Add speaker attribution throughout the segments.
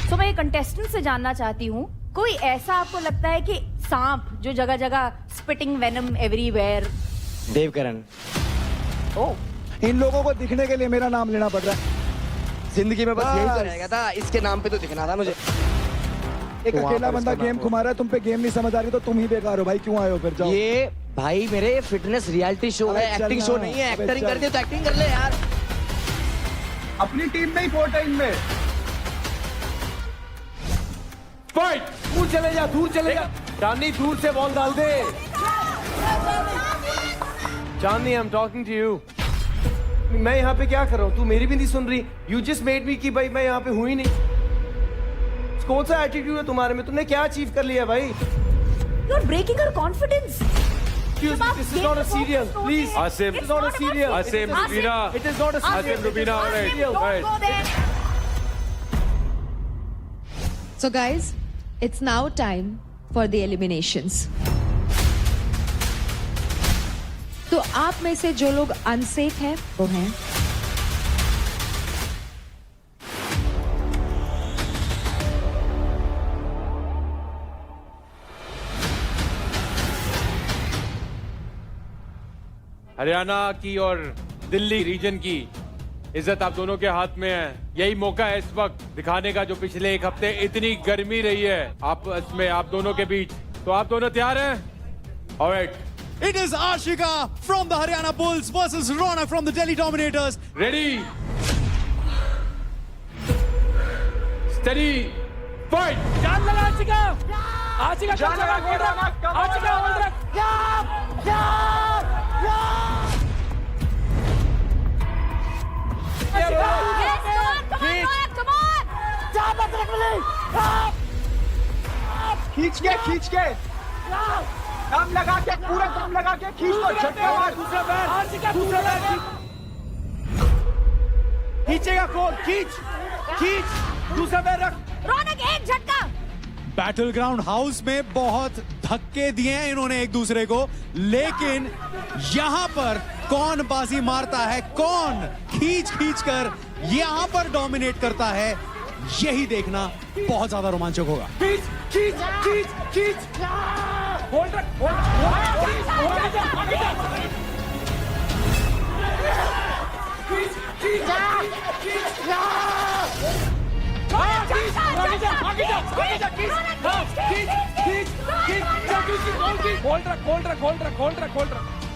Speaker 1: तो मैं ये कंटेस्टेंट से जानना चाहती हूँ, कोई ऐसा आपको लगता है कि सांप जो जगह जगह स्पिटिंग वेनम एवरीवेयर?
Speaker 2: देवकरण।
Speaker 1: ओह,
Speaker 3: इन लोगों को दिखने के लिए मेरा नाम लेना पड़ रहा है।
Speaker 2: जिंदगी में बस यही तो रहेगा था, इसके नाम पे तो दिखना था मुझे।
Speaker 3: एक अकेला बंदा गेम घुमा रहा है, तुम पे गेम नहीं समझ आ रही तो तुम ही बेकार हो भाई, क्यों आए हो फिर? जाओ।
Speaker 2: ये भाई मेरे फिटनेस रियलिटी शो है,
Speaker 3: अबे
Speaker 2: एक्टिंग
Speaker 3: चल
Speaker 2: शो
Speaker 3: ना,
Speaker 2: नहीं है।
Speaker 3: अबे
Speaker 2: एक्टिंग
Speaker 3: चल।
Speaker 2: करनी है तो एक्टिंग कर ले यार।
Speaker 3: अपनी टीम में ही 14 में
Speaker 4: फाइट। दूर चले जा, दूर चले जा। चांदनी दूर से बॉल डाल दे। Chandni, I am talking to you. मैं यहाँ पे क्या कर रहा हूँ? तू मेरी भी नहीं सुन रही। यू जस्ट मेड मी कि भाई मैं यहाँ पे हूँ ही नहीं। कौन सा एटीट्यूड है तुम्हारे में? तुमने क्या अचीव कर लिया भाई?
Speaker 1: You are breaking her confidence.
Speaker 4: This is not a serial, please.
Speaker 5: Asim,
Speaker 4: It's not a serial.
Speaker 5: Asim, Rubina.
Speaker 4: It is not a serial.
Speaker 5: Asim, Rubina, all right.
Speaker 1: Don't
Speaker 5: Right.
Speaker 1: go there.
Speaker 6: So guys, it's now time for the eliminations. तो आप में से जो लोग unsafe हैं वो हैं
Speaker 5: हरियाणा की और दिल्ली रीजन की इज्जत आप दोनों के हाथ में है। यही मौका है इस वक्त दिखाने का, जो पिछले एक हफ्ते इतनी गर्मी रही है आपस में आप दोनों के बीच। तो आप दोनों तैयार हैं? Alright,
Speaker 7: It is Ashika from the Haryana Bulls versus Ronak from the Delhi Dominators.
Speaker 5: Ready, steady, fight.
Speaker 4: जान लगा आशिका। आशिका जान लगा। आशिका hold रख।
Speaker 3: खींच के दम लगा के, पूरा दम लगा के खींच दो, झटका मार।
Speaker 4: दूसरा पैर। आशिका दूसरा पैर खींचेगा कौन? खींच दूसरा पैर रख।
Speaker 1: रौनक एक झटका।
Speaker 7: बैटल ग्राउंड हाउस में बहुत धक्के दिए हैं इन्होंने एक दूसरे को, लेकिन यहां पर कौन बाजी मारता है, कौन खींच कर यहां पर डोमिनेट करता है, यही देखना बहुत ज्यादा रोमांचक होगा।
Speaker 4: खींच होल्ड रख।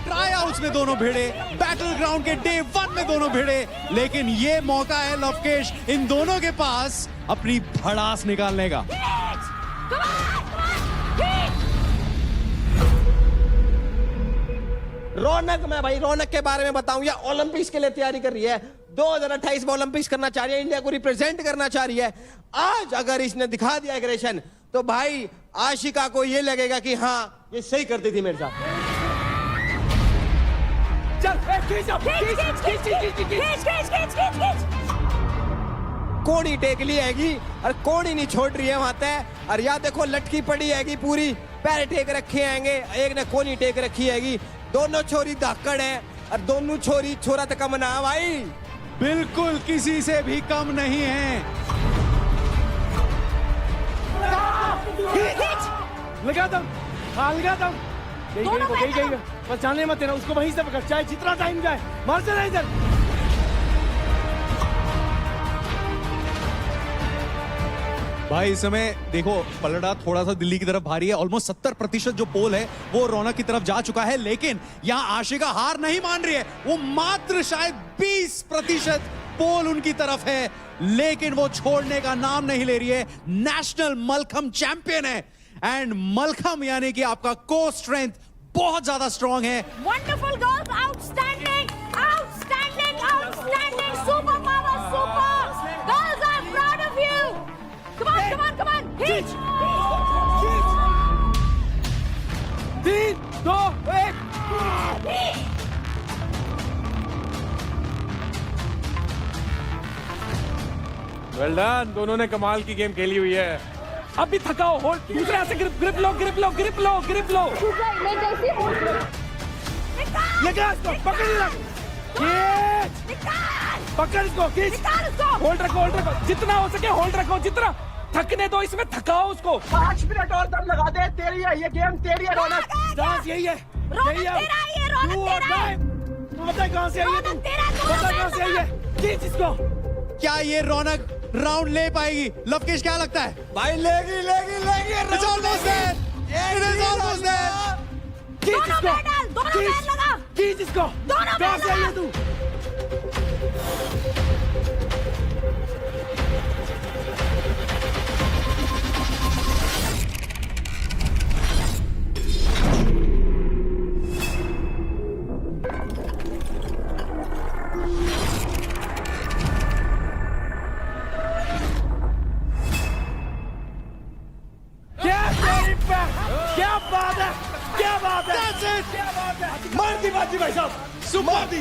Speaker 7: ट्राई आउट्स में दोनों भिड़े, बैटल ग्राउंड के डे 1 में दोनों भिड़े, लेकिन ये मौका है लवकेश इन दोनों के पास अपनी भड़ास निकालने का।
Speaker 2: रौनक, मैं भाई रौनक के बारे में बताऊं, या ओलंपिक्स के लिए तैयारी कर रही है, 2028 में ओलंपिक्स करना चाह रही है, इंडिया को रिप्रेजेंट करना चाह रही है। आज अगर इसने दिखा दिया एग्रेशन, तो भाई आशिका को ये लगेगा कि हाँ ये सही करती थी मेरे साथ। कोड़ी टेक ली हैगी और कोड़ी नहीं छोड़ रही है वहां तय, और या देखो लटकी पड़ी हैगी पूरी, पैर टेक रखे हैंगे, एक ने कोनी टेक रखी हैगी। दोनों छोरी धाकड़ है और दोनों छोरी छोरा तक कम ना भाई,
Speaker 7: बिल्कुल किसी से भी कम नहीं है।
Speaker 4: लगा दम, हाँ लगा दम। गई बस जाने मत देना उसको, वहीं से पकड़, चाहे जितना टाइम जाए, मार से नहीं इधर।
Speaker 7: भाई इस समय देखो पलड़ा थोड़ा सा दिल्ली की तरफ भारी है, ऑलमोस्ट 70% जो पोल है वो रौनक की तरफ जा चुका है, लेकिन यहाँ आशिका हार नहीं मान रही है। वो मात्र शायद 20% पोल उनकी तरफ है, लेकिन वो छोड़ने का नाम नहीं ले रही है। नेशनल मलखम चैंपियन है, एंड मलखम यानी कि आपका कोर स्ट्रेंथ बहुत ज्यादा स्ट्रांग है।
Speaker 1: Wonderful girls, outstanding, outstanding, outstanding, super power, super. Girls are proud of you. Come on, hitch.
Speaker 4: 3, 2, 1।
Speaker 5: Well done, दोनों ने कमाल की गेम खेली हुई है।
Speaker 4: अब भी थकाओ, होल्ड, दूसरे हाथ से ग्रिप लो। लगा इसको, पकड़ रख, खींच, पकड़ इसको, खींच, होल्ड रखो, जितना हो सके होल्ड रखो, जितना
Speaker 8: थकने दो, इसमें थकाओ उसको।
Speaker 3: 5 मिनट और दम लगा दे, तेरी है ये गेम, तेरी है रौनक।
Speaker 8: डांस यही है,
Speaker 1: रौनक तेरा है ये, रौनक तेरा है।
Speaker 8: तू बता कहाँ से आई है,
Speaker 1: रौनक तेरा है,
Speaker 8: बता कहाँ से आई है, खींच इसको।
Speaker 7: क्या ये रौनक राउंड ले पाएगी? लवकेश क्या लगता है?
Speaker 2: भाई लेगी लेगी लेगी
Speaker 7: It's almost there. It is almost there.
Speaker 8: खींच
Speaker 1: दोनों
Speaker 8: इसको,
Speaker 1: पैर डाल, दोनों
Speaker 8: खींच,
Speaker 1: पैर लगा।
Speaker 8: खींच इसको।
Speaker 1: दोनों
Speaker 8: कहाँ
Speaker 1: पैर
Speaker 8: से आई है
Speaker 1: लगा।
Speaker 8: तू? क्या तेरी पे- क्या बात है, क्या बात है,
Speaker 7: That's it.
Speaker 8: क्या बात है। मार दी बाजी भाई साहब,
Speaker 7: Superb.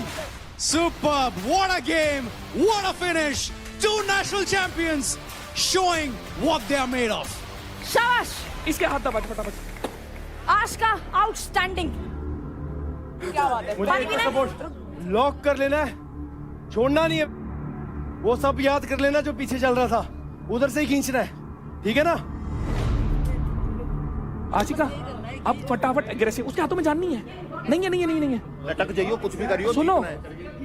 Speaker 7: Superb. What a game. What a finish. Two national champions showing what they are made of.
Speaker 1: शाबाश।
Speaker 8: इसके हाथ दबा दे फटाफट।
Speaker 1: आज का आउटस्टैंडिंग। क्या बात है,
Speaker 8: मुझे
Speaker 1: पानी
Speaker 8: एक
Speaker 1: पीना है?
Speaker 8: सपोर्ट लॉक कर लेना है, छोड़ना नहीं है। वो सब याद कर लेना जो पीछे चल रहा था, उधर से ही खींचना है, ठीक है ना? आशिका अब फटाफट एग्रेसिव, उसके हाथों में जान नहीं है, नहीं है, नहीं है, नहीं है।
Speaker 3: लटक जाइयो, कुछ भी करियो।
Speaker 8: सुनो,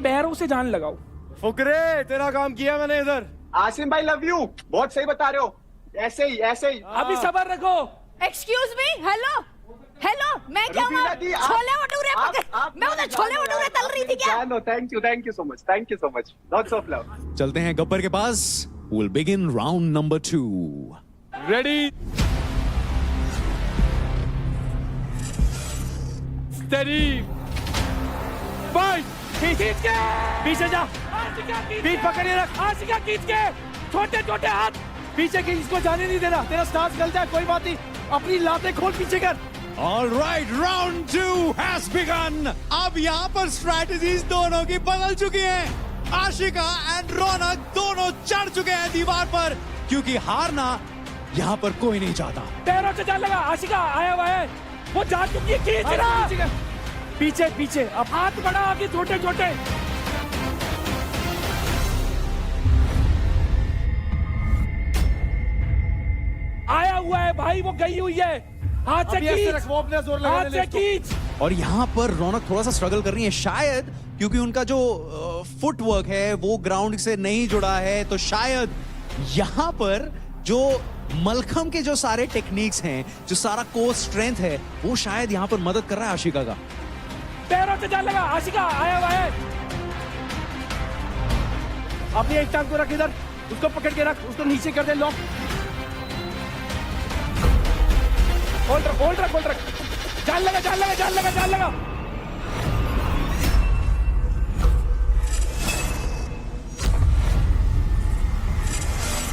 Speaker 8: पैरों से जान लगाओ। फुकरे, तेरा काम किया मैंने इधर।
Speaker 3: आसिम भाई लव यू, बहुत सही बता रहे हो। ऐसे ही ऐसे ही।
Speaker 8: अभी सबर रखो।
Speaker 1: एक्सक्यूज मी, हेलो हेलो, मैं क्या हूँ?
Speaker 3: रुबीना दी, आप-
Speaker 1: छोले भटूरे
Speaker 3: आप
Speaker 1: मैं उधर छोले भटूरे तल रही थी क्या?
Speaker 3: Thank you so much, lots of love.
Speaker 7: चलते हैं गब्बर के पास. We'll begin round number 2.
Speaker 5: Ready? Steady. Fight.
Speaker 8: खींच के पीछे जा, पीठ पकड़े रख। आशिका खींच के, छोटे छोटे हाथ पीछे खींच, इसको जाने नहीं देना। तेरा स्टार्स गल जाए कोई बात नहीं, अपनी लातें खोल पीछे कर।
Speaker 7: All right, round 2 has begun. अब यहाँ पर strategies दोनों की बदल चुकी हैं. आशिका एंड रौनक दोनों चढ़ चुके हैं दीवार पर, क्योंकि हारना यहाँ पर कोई नहीं चाहता.
Speaker 8: पैरों से जान लगा, आशिका आया हुआ है, वो जा चुकी है, खींच रहा। पीछे पीछे, अब हाथ बढ़ा आगे, छोटे छोटे। आया हुआ है भाई, वो गई हुई है, हाथ से खींच, वो अपने जोर हाथ से खींच।
Speaker 7: और यहाँ पर रौनक थोड़ा सा स्ट्रगल कर रही है, शायद क्योंकि उनका जो फुट वर्क है वो ग्राउंड से नहीं जुड़ा है, तो शायद यहाँ पर जो मलखम के जो सारे टेक्निक्स हैं, जो सारा कोर स्ट्रेंथ है, वो शायद यहाँ पर मदद कर रहा है आशिका का.
Speaker 8: पैरों से जान लगा, आशिका आया हुआ है। अपनी एक टांग को रख इधर, उसको पकड़ के रख, उसको नीचे कर दे, लॉक। होल्ड रख, होल्ड रख, होल्ड रख। जान लगा, जान लगा, जान लगा, जान लगा।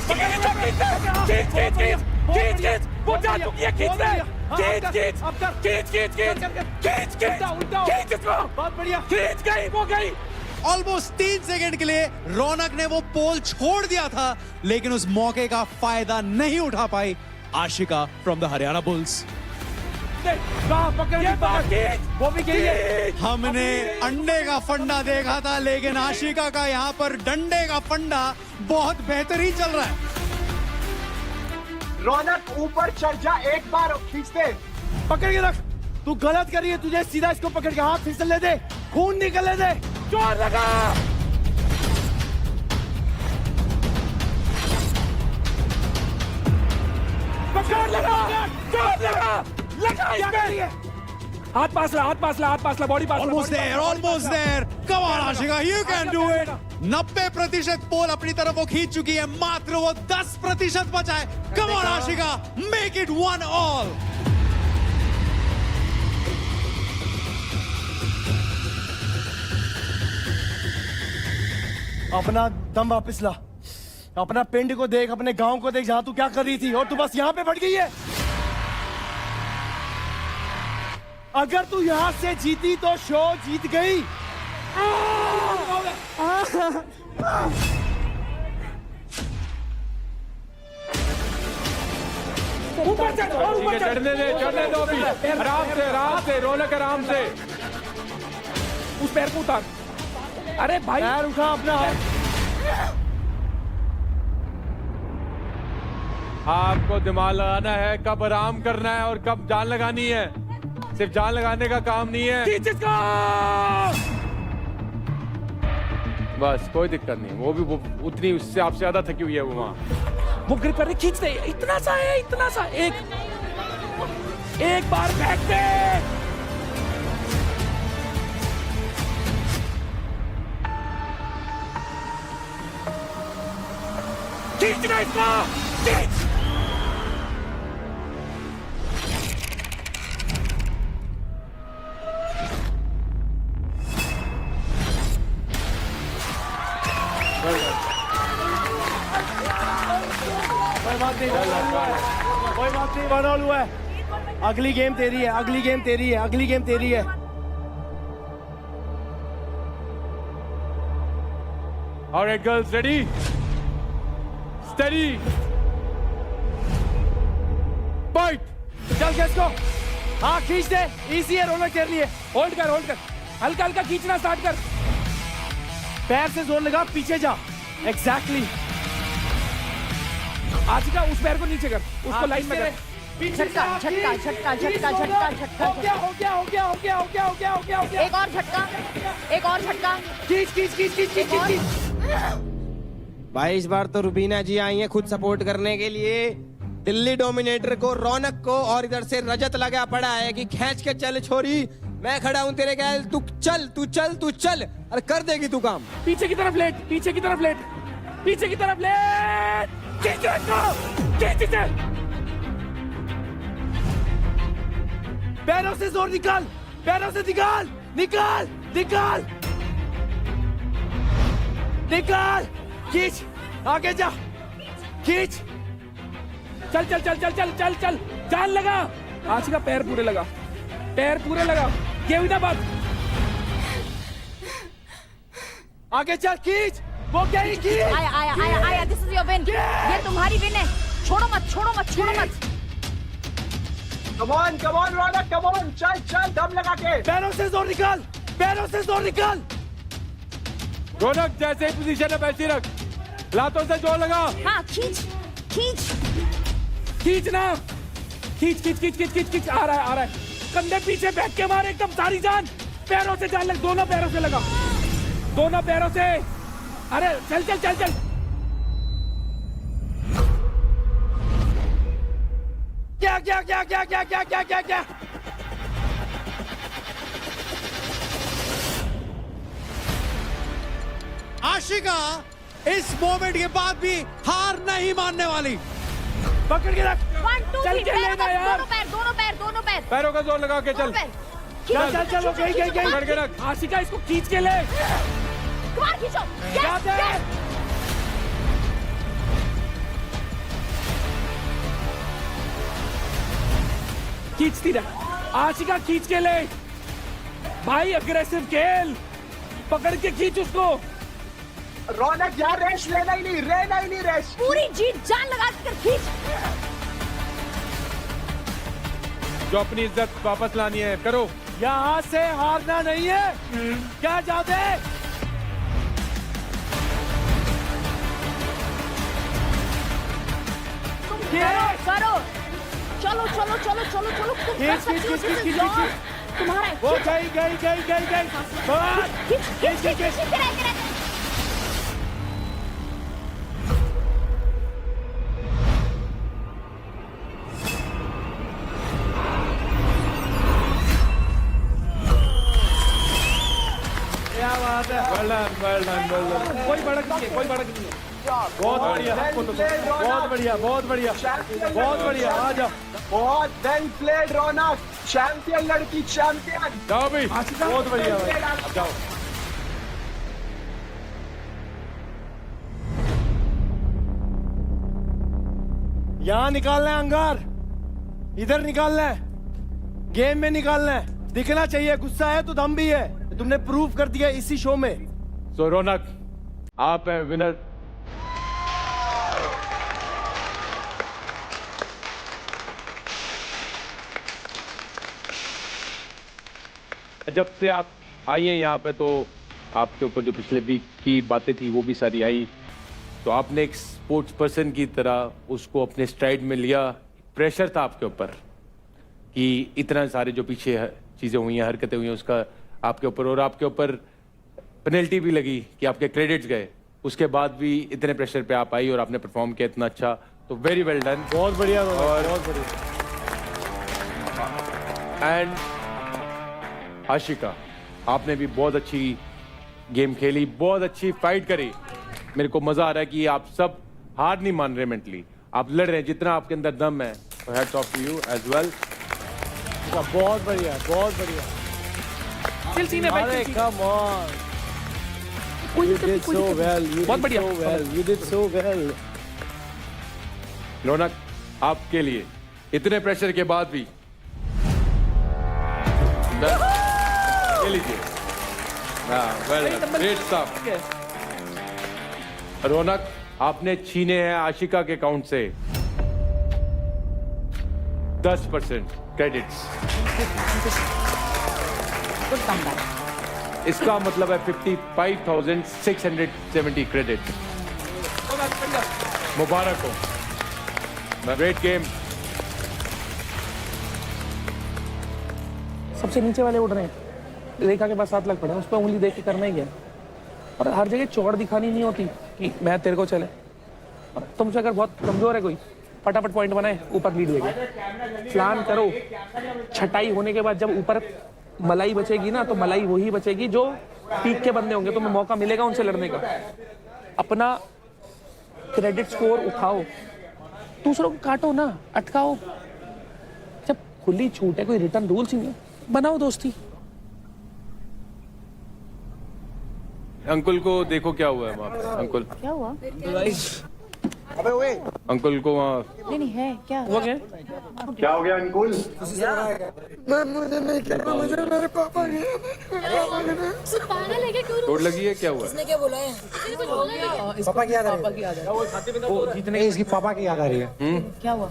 Speaker 8: खींच, खींच, खींच, खींच, खींच, वो जा चुकी है, खींच ले। खींच, खींच, खींच, खींच, खींच, खींच, खींच, खींच इसको। बहुत बढ़िया, खींच गई, वो गई।
Speaker 7: ऑलमोस्ट 3 सेकंड के लिए रौनक ने वो पोल छोड़ दिया था, लेकिन उस मौके का फायदा नहीं उठा पाई Ashika from the Haryana Bulls.
Speaker 8: वो भी गई है।
Speaker 7: हमने अंडे का फंडा देखा था, लेकिन आशिका का यहाँ पर डंडे का फंडा बहुत बेहतरीन चल रहा है.
Speaker 3: रौनक ऊपर चढ़ जा, एक बार खींचते।
Speaker 8: पकड़ के रख, तू गलत करी है, तुझे सीधा इसको पकड़ के हाथ फिसल ले दे, खून निकलने दे, जोर लगा। पकड़ लगा, जोर लगा, लगा इसमें। हाथ पास ला, हाथ पास ला, हाथ पास ला, बॉडी पास ला।
Speaker 7: Almost there, almost there. Come on, Ashika, you can do it. 90% pole अपनी तरफ वो खींच चुकी है, मात्र वो 10% बचा है. Come on, Ashika, make it 1-all.
Speaker 8: अपना दम वापस ला, अपना पिंड को देख, अपने गांव को देख, जहां तू क्या कर रही थी, और तू बस यहां पे बढ़ गई है। अगर तू यहां से जीती तो शो जीत गई। ऊपर चढ़, और
Speaker 5: ठीक
Speaker 8: ऊपर
Speaker 5: है,
Speaker 8: चढ़।
Speaker 5: चढ़ने दो अभी, आराम से रौनक, आराम से.
Speaker 8: उस पैर को उतार। अरे भाई, पैर उठा अपना।
Speaker 5: आपको दिमाग लगाना है, कब आराम करना है और कब जान लगानी है। सिर्फ जान लगाने का काम नहीं है।
Speaker 8: खींच इसको।
Speaker 5: बस कोई दिक्कत नहीं, वो उतनी उससे आपसे ज्यादा थकी हुई है वो वहाँ।
Speaker 8: वो ग्रिप करके खींच दे, इतना सा है, इतना सा। एक बार फेंक दे। खींचना इसको, खींच। कोई बात नहीं, 1 ऑल हुआ है। अगली गेम तेरी है, अगली गेम तेरी है, अगली गेम तेरी है।
Speaker 5: Alright girls, ready? Steady. Fight.
Speaker 8: चल के इसको, हाँ खींच दे। इजी है रौनक तेरे लिए। होल्ड कर, होल्ड कर, हल्का हल्का खींचना स्टार्ट कर। पैर से जोर लगा, पीछे जा। एग्जैक्टली। आशिका उस पैर को नीचे कर, उसको लाइन में कर।
Speaker 1: झटका झटका झटका झटका झटका झटका।
Speaker 8: हो गया, हो गया, हो गया, हो गया, हो गया, हो गया, हो गया, हो गया।
Speaker 1: एक और झटका, एक और झटका।
Speaker 8: खींच खींच खींच खींच खींच खींच।
Speaker 2: भाई इस बार तो रुबीना जी आई हैं खुद सपोर्ट करने के लिए दिल्ली डोमिनेटर को, रौनक को, और इधर से रजत लगा पड़ा है कि खींच के चल छोरी, मैं खड़ा हूं तेरे गैल, तू चल तू चल तू चल, अरे कर देगी तू काम।
Speaker 8: पीछे की तरफ लेट, पीछे की तरफ लेट, पीछे की तरफ लेट। खींच इसको, खींच इसे। पैरों से जोर निकाल, पैरों से निकाल, निकाल, निकाल, निकाल। खींच, आगे जा, खींच। चल चल चल चल चल चल चल, जान लगा। आशिका पैर पूरे लगा, पैर पूरे लगा। ये हुई ना बात। आगे चल, खींच। वो क्या ही खींच।
Speaker 1: आया आया आया आया, दिस इज योर विन। ये तुम्हारी विन है। छोड़ो मत, छोड़ो मत, छोड़ो मत।
Speaker 3: Come on Raunak, come on, चल चल, दम लगा के।
Speaker 8: पैरों से जोर निकाल, पैरों से जोर निकाल।
Speaker 5: रौनक जैसे पोजीशन है वैसी रख, लातों से जोर लगा।
Speaker 1: हाँ खींच खींच
Speaker 8: खींचना, खींच खींच खींच खींच खींच खींच। आ रहा है, आ रहा है। कंधे पीछे बैठ के मार, एकदम सारी जान। पैरों से जान लग, दोनों पैरों से लगा, दोनों पैरों से। अरे चल चल चल चल। क्या क्या क्या क्या क्या क्या क्या क्या क्या।
Speaker 7: आशिका इस मोमेंट के बाद भी हार नहीं मानने वाली।
Speaker 8: पकड़ के रख।
Speaker 1: 1 2
Speaker 8: चल
Speaker 1: 3
Speaker 8: के लेना यार।
Speaker 1: दोनों पैर, दोनों पैर, दोनों पैर,
Speaker 5: पैरों का जोर लगा के
Speaker 1: दोनों
Speaker 5: चल।
Speaker 1: पैर।
Speaker 8: चल चल चल, गई गई गई।
Speaker 5: पकड़ के रख।
Speaker 8: आशिका इसको खींच के ले।
Speaker 1: कमाल खींचो।
Speaker 8: क्या
Speaker 1: यस
Speaker 8: दे?
Speaker 1: यस।
Speaker 8: खींचती रह, आशिका खींच के ले। भाई अग्रेसिव खेल, पकड़ के खींच उसको।
Speaker 3: रौनक यार, रेस लेना ही नहीं, रेस।
Speaker 1: पूरी जीत जान लगा कर खींच।
Speaker 5: जो अपनी इज्जत वापस लानी है करो।
Speaker 8: यहाँ से हारना नहीं है। क्या चाहते हैं?
Speaker 1: तुम करो करो। चलो चलो चलो चलो चलो, तुम कर सकते हो। This is yours. तुम्हारा है।
Speaker 8: वो गई गई गई गई गई। बस।
Speaker 1: खींच खींच खींच खींच के रह।
Speaker 8: क्या बात है।
Speaker 5: Well done, well done, well done.
Speaker 8: कोई भड़क नहीं है, कोई भड़क नहीं है। बहुत बढ़िया, बहुत बढ़िया, बहुत बढ़िया, बहुत बढ़िया। आ जाओ।
Speaker 3: बहुत वेल प्लेड रौनक, चैंपियन लड़की, चैंपियन।
Speaker 5: जाओ भी।
Speaker 8: आशिका बहुत बढ़िया भाई। अब जाओ। यहाँ निकालना है अंगार, इधर निकालना है, गेम में निकालना है। दिखना चाहिए, गुस्सा है तो दम भी है। तुमने प्रूव कर दिया इसी शो में।
Speaker 5: सो रौनक, आप हैं विनर। जब से आप आई हैं यहाँ पे तो आपके ऊपर जो पिछले वीक की बातें थी वो भी सारी आई, तो आपने एक स्पोर्ट्स पर्सन की तरह उसको अपने स्ट्राइड में लिया। प्रेशर था आपके ऊपर कि इतना सारे जो पीछे चीज़ें हुई हैं, हरकतें हुई हैं, उसका आपके ऊपर, और आपके ऊपर पेनल्टी भी लगी कि आपके क्रेडिट्स गए। उसके बाद भी इतने प्रेशर पे आप आई और आपने परफॉर्म किया इतना अच्छा, तो वेरी वेल डन।
Speaker 4: बहुत बढ़िया,
Speaker 5: और
Speaker 4: बहुत बढ़िया।
Speaker 5: एंड आशिका, आपने भी बहुत अच्छी गेम खेली, बहुत अच्छी फाइट करी। मेरे को मजा आ रहा है कि आप सब हार नहीं मान रहे मेंटली, आप लड़ रहे हैं जितना आपके अंदर दम है। Hats off to you as well.
Speaker 4: बहुत बढ़िया, बहुत बढ़िया।
Speaker 8: चिल सीन है भाई,
Speaker 4: अरे
Speaker 8: चिल
Speaker 4: कम ऑन,
Speaker 8: कोई
Speaker 4: you
Speaker 8: दिक्कत नहीं,
Speaker 4: did
Speaker 8: कोई
Speaker 4: so
Speaker 8: दिक्कत
Speaker 4: well,
Speaker 8: नहीं।
Speaker 4: you
Speaker 8: बहुत
Speaker 4: did
Speaker 8: बढ़िया।
Speaker 4: so well, you did so well।
Speaker 5: रौनक, आपके लिए इतने प्रेशर के बाद भी ले लीजिए। Well great stuff. रौनक, आपने छीने हैं आशिका के अकाउंट से 10% क्रेडिट्स। इसका मतलब है 55,670 क्रेडिट। मुबारक हो, ग्रेट गेम।
Speaker 8: सबसे नीचे वाले उड़ रहे हैं, रेखा के पास 7 लाख पड़े हैं, उस पर उंगली देख के करना ही है। और हर जगह चौड़ दिखानी नहीं होती कि मैं तेरे को चले। और तुमसे अगर बहुत कमजोर है कोई, फटाफट पॉइंट बनाए, ऊपर लीड देगा। प्लान करो, छटाई होने के बाद जब ऊपर मलाई बचेगी ना, तो मलाई वही बचेगी जो पीक के बंदे होंगे, तुम्हें मौका मिलेगा उनसे लड़ने का। अपना क्रेडिट स्कोर उठाओ, दूसरों को काटो ना, अटकाओ। जब खुली छूट है, कोई रिटर्न रूल्स ही नहीं है, बनाओ दोस्ती।
Speaker 5: अंकुल को देखो क्या हुआ है वहाँ पे। अंकुल,
Speaker 1: क्या हुआ?
Speaker 5: अंकुल को वहाँ
Speaker 1: नहीं नहीं है क्या?
Speaker 8: वो क्या?
Speaker 3: क्या हो गया अंकुल?
Speaker 1: पागल है क्या? क्यों
Speaker 5: चोट लगी है, क्या हुआ है?
Speaker 9: पापा की याद आ रही है। इसकी पापा की याद आ रही है।
Speaker 1: क्या हुआ?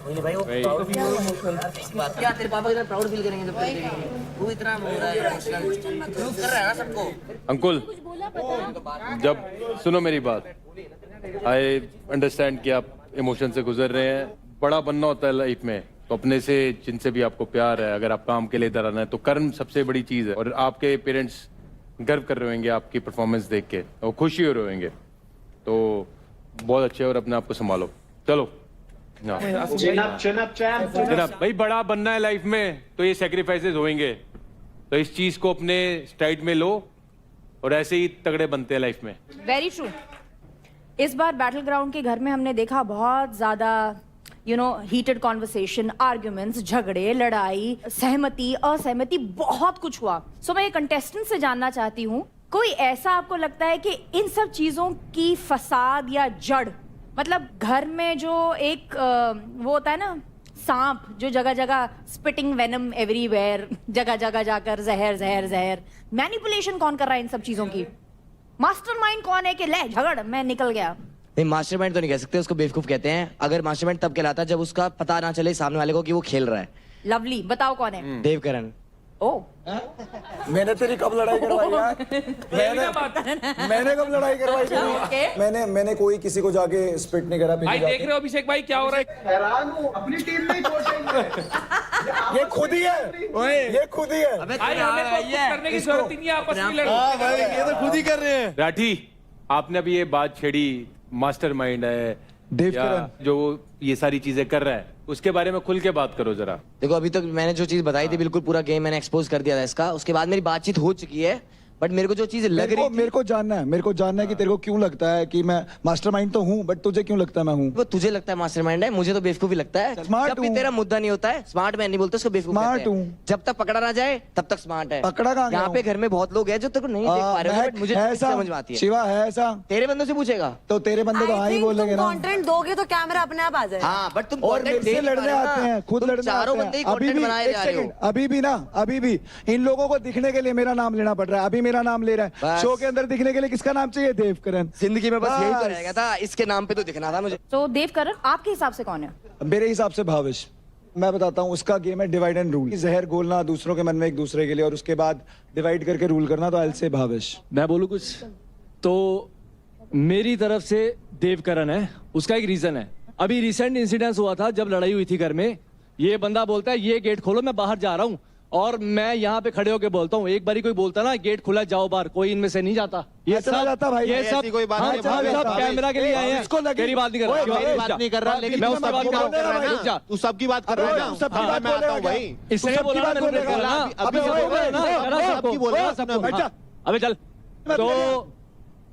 Speaker 5: भाई,
Speaker 9: क्या तेरे पापा इतना प्राउड फील करेंगे जब देखेंगे वो इतना हो रहा है, प्रूव कर रहा है ना सबको।
Speaker 5: अंकुल, जब सुनो मेरी बात, आई अंडरस्टैंड कि आप इमोशन से गुजर रहे हैं। बड़ा बनना होता है लाइफ में, तो अपने से जिनसे भी आपको प्यार है, अगर आप काम के लिए इधर आना है तो कर्म सबसे बड़ी चीज है। और आपके पेरेंट्स गर्व कर रहे होंगे आपकी परफॉर्मेंस देख के, वो खुशी हो रहे होंगे, तो बहुत अच्छे। और अपने आप को संभालो, चलो।
Speaker 3: चिन अप चैम्प।
Speaker 5: जनाब भाई, बड़ा बनना है लाइफ में तो ये सेक्रीफाइसेस होंगे, तो इस चीज को अपने स्ट्राइड में लो और ऐसे ही तगड़े बनते हैं लाइफ में।
Speaker 1: Very true. इस बार बैटल ग्राउंड के घर में हमने देखा बहुत ज्यादा हीटेड कॉन्वर्सेशन, आर्ग्यूमेंट्स, झगड़े, लड़ाई, सहमति, असहमति, बहुत कुछ हुआ। सो मैं ये कंटेस्टेंट से जानना चाहती हूँ, कोई ऐसा आपको लगता है कि इन सब चीजों की फसाद या जड़, मतलब घर में जो एक वो होता है ना, सांप जो जगह जगह स्पिटिंग वेनम एवरीवेयर, जगह जगह जाकर जहर जहर जहर, मैनिपुलेशन कौन कर रहा है इन सब चीजों की? मास्टरमाइंड कौन है कि ले झगड़ मैं निकल गया?
Speaker 9: नहीं, मास्टरमाइंड तो नहीं कह सकते, उसको बेवकूफ कहते हैं। अगर मास्टरमाइंड तब कहलाता है जब उसका पता ना चले सामने वाले को कि वो खेल रहा है।
Speaker 1: लवली, बताओ कौन है?
Speaker 9: देवकरण।
Speaker 1: ओ,
Speaker 10: मैंने तेरी कब लड़ाई करवाई यार? मैंने कब लड़ाई करवाई
Speaker 1: ओके।
Speaker 10: मैंने कोई किसी को जाके स्पिट नहीं करा।
Speaker 8: भाई देख रहे हो अभिषेक भाई क्या हो रहा है?
Speaker 3: हैरान हूँ, अपनी टीम में ही
Speaker 10: ये खुद ही है, ये खुद ही है।
Speaker 8: भाई हमें तो कुछ करने की जरूरत ही नहीं है, आपस में लड़ो।
Speaker 7: भाई ये तो खुद ही कर रहे हैं।
Speaker 5: राठी, आपने अभी ये बात छेड़ी, मास्टरमाइंड है
Speaker 10: देवकरण।
Speaker 5: या जो ये सारी चीजें कर रहा है, उसके बारे में खुल के बात करो जरा।
Speaker 9: देखो, अभी तक मैंने जो चीज बताई थी बिल्कुल पूरा गेम मैंने एक्सपोज कर दिया था इसका। उसके बाद मेरी बातचीत हो चुकी है, बट मेरे को जो चीज लग रही थी,
Speaker 10: मेरे को जानना है कि तेरे को क्यों लगता है कि मैं मास्टरमाइंड तो हूँ, बट तुझे क्यों लगता है मैं हूँ?
Speaker 9: वो तुझे लगता है मास्टरमाइंड है, मुझे तो बेवकूफी लगता है।
Speaker 10: स्मार्ट
Speaker 9: जब भी
Speaker 10: हूँ।
Speaker 9: तेरा मुद्दा नहीं होता है, स्मार्ट मैं नहीं बोलता, उसको बेवकूफ
Speaker 10: स्मार्ट
Speaker 9: कहते हैं।
Speaker 10: हूँ।
Speaker 9: जब तक पकड़ा ना जाए तब तक स्मार्ट है।
Speaker 10: पकड़ा कहाँ गया
Speaker 9: यहाँ पे
Speaker 10: हूँ?
Speaker 9: घर में बहुत लोग हैं जो तेरे को नहीं देख पा रहे हो, बट मुझे समझ में आती है।
Speaker 10: शिवा है ऐसा?
Speaker 9: तेरे बंदों से पूछेगा
Speaker 10: तो तेरे बंदे तो हाँ ही बोलेंगे ना।
Speaker 11: कंटेंट दोगे तो कैमरा अपने आप आ जाए।
Speaker 9: हाँ, बट तुम
Speaker 10: और
Speaker 9: content
Speaker 10: मेरे
Speaker 9: दे
Speaker 10: से
Speaker 9: नहीं पा
Speaker 10: लड़ने
Speaker 9: रहे हो
Speaker 10: आते
Speaker 9: ना।
Speaker 10: हैं, खुद
Speaker 9: तुम
Speaker 10: लड़ने
Speaker 9: चारों
Speaker 10: आते
Speaker 9: बंदे ही
Speaker 10: हैं। अभी
Speaker 9: content
Speaker 10: भी
Speaker 9: बनाए
Speaker 10: एक
Speaker 9: जा रहे हो।
Speaker 10: सेकंड, अभी भी इन लोगों को दिखने के लिए मेरा नाम लेना पड़ रहा है। अभी मेरा नाम ले रहा है,
Speaker 9: बस।
Speaker 10: शो के अंदर दिखने के लिए किसका नाम चाहिए? देवकरण।
Speaker 9: जिंदगी में बस यही तो
Speaker 10: बस।
Speaker 9: रहेगा था, इसके नाम पे तो दिखना था मुझे।
Speaker 1: तो देवकरण आपके हिसाब से कौन है?
Speaker 10: मेरे हिसाब से भाविश। मैं बताता हूँ, उसका गेम है डिवाइड एंड रूल। जहर घोलना दूसरों के मन में एक दूसरे के लिए, और उसके बाद डिवाइड करके रूल करना। तो आई विल से भाविश।
Speaker 12: मैं बोलूं कुछ तो मेरी तरफ से देवकरण है, उसका एक रीजन है। अभी रिसेंट इंसिडेंस हुआ था जब लड़ाई हुई थी घर में, ये बंदा बोलता है ये गेट खोलो, मैं बाहर जा रहा हूँ, और मैं यहाँ पे खड़े होके बोलता हूँ, एक बारी कोई बोलता ना गेट खुला जाओ बाहर, कोई इनमें से नहीं जाता। ये
Speaker 10: चला जाता भाई,
Speaker 12: ये
Speaker 2: ऐसी
Speaker 12: सब
Speaker 2: कोई बात नहीं है,
Speaker 12: हम
Speaker 2: भावेश,
Speaker 12: सब
Speaker 2: भावेश,
Speaker 12: कैमरा के लिए आए हैं।
Speaker 10: इसको लगी-
Speaker 12: तेरी बात नहीं कर
Speaker 10: ओए,
Speaker 12: रहा,
Speaker 2: मेरी बात नहीं कर रहा, लेकिन
Speaker 12: मैं
Speaker 2: तू
Speaker 12: उसकी
Speaker 2: सबकी
Speaker 12: बात
Speaker 2: बात कर रहा है
Speaker 12: रुक जा।
Speaker 2: ना, तू सबकी बात कर रहा है ना,
Speaker 10: तू सबकी
Speaker 2: हाँ,
Speaker 10: बात
Speaker 2: मैं आता हूँ
Speaker 10: बोलेगा
Speaker 2: भाई।
Speaker 12: इसने
Speaker 10: सबकी
Speaker 12: बोला
Speaker 10: बात
Speaker 12: मैंने
Speaker 10: बोलेगा
Speaker 12: बोला ना,
Speaker 2: अभी
Speaker 12: अभी
Speaker 2: बोल रहा है
Speaker 12: ना,
Speaker 2: ना,
Speaker 12: करा
Speaker 2: सबकी
Speaker 12: सबको,
Speaker 2: बोल रहा है,
Speaker 12: सबको।
Speaker 2: बैठा।
Speaker 12: हाँ, अबे चल। तो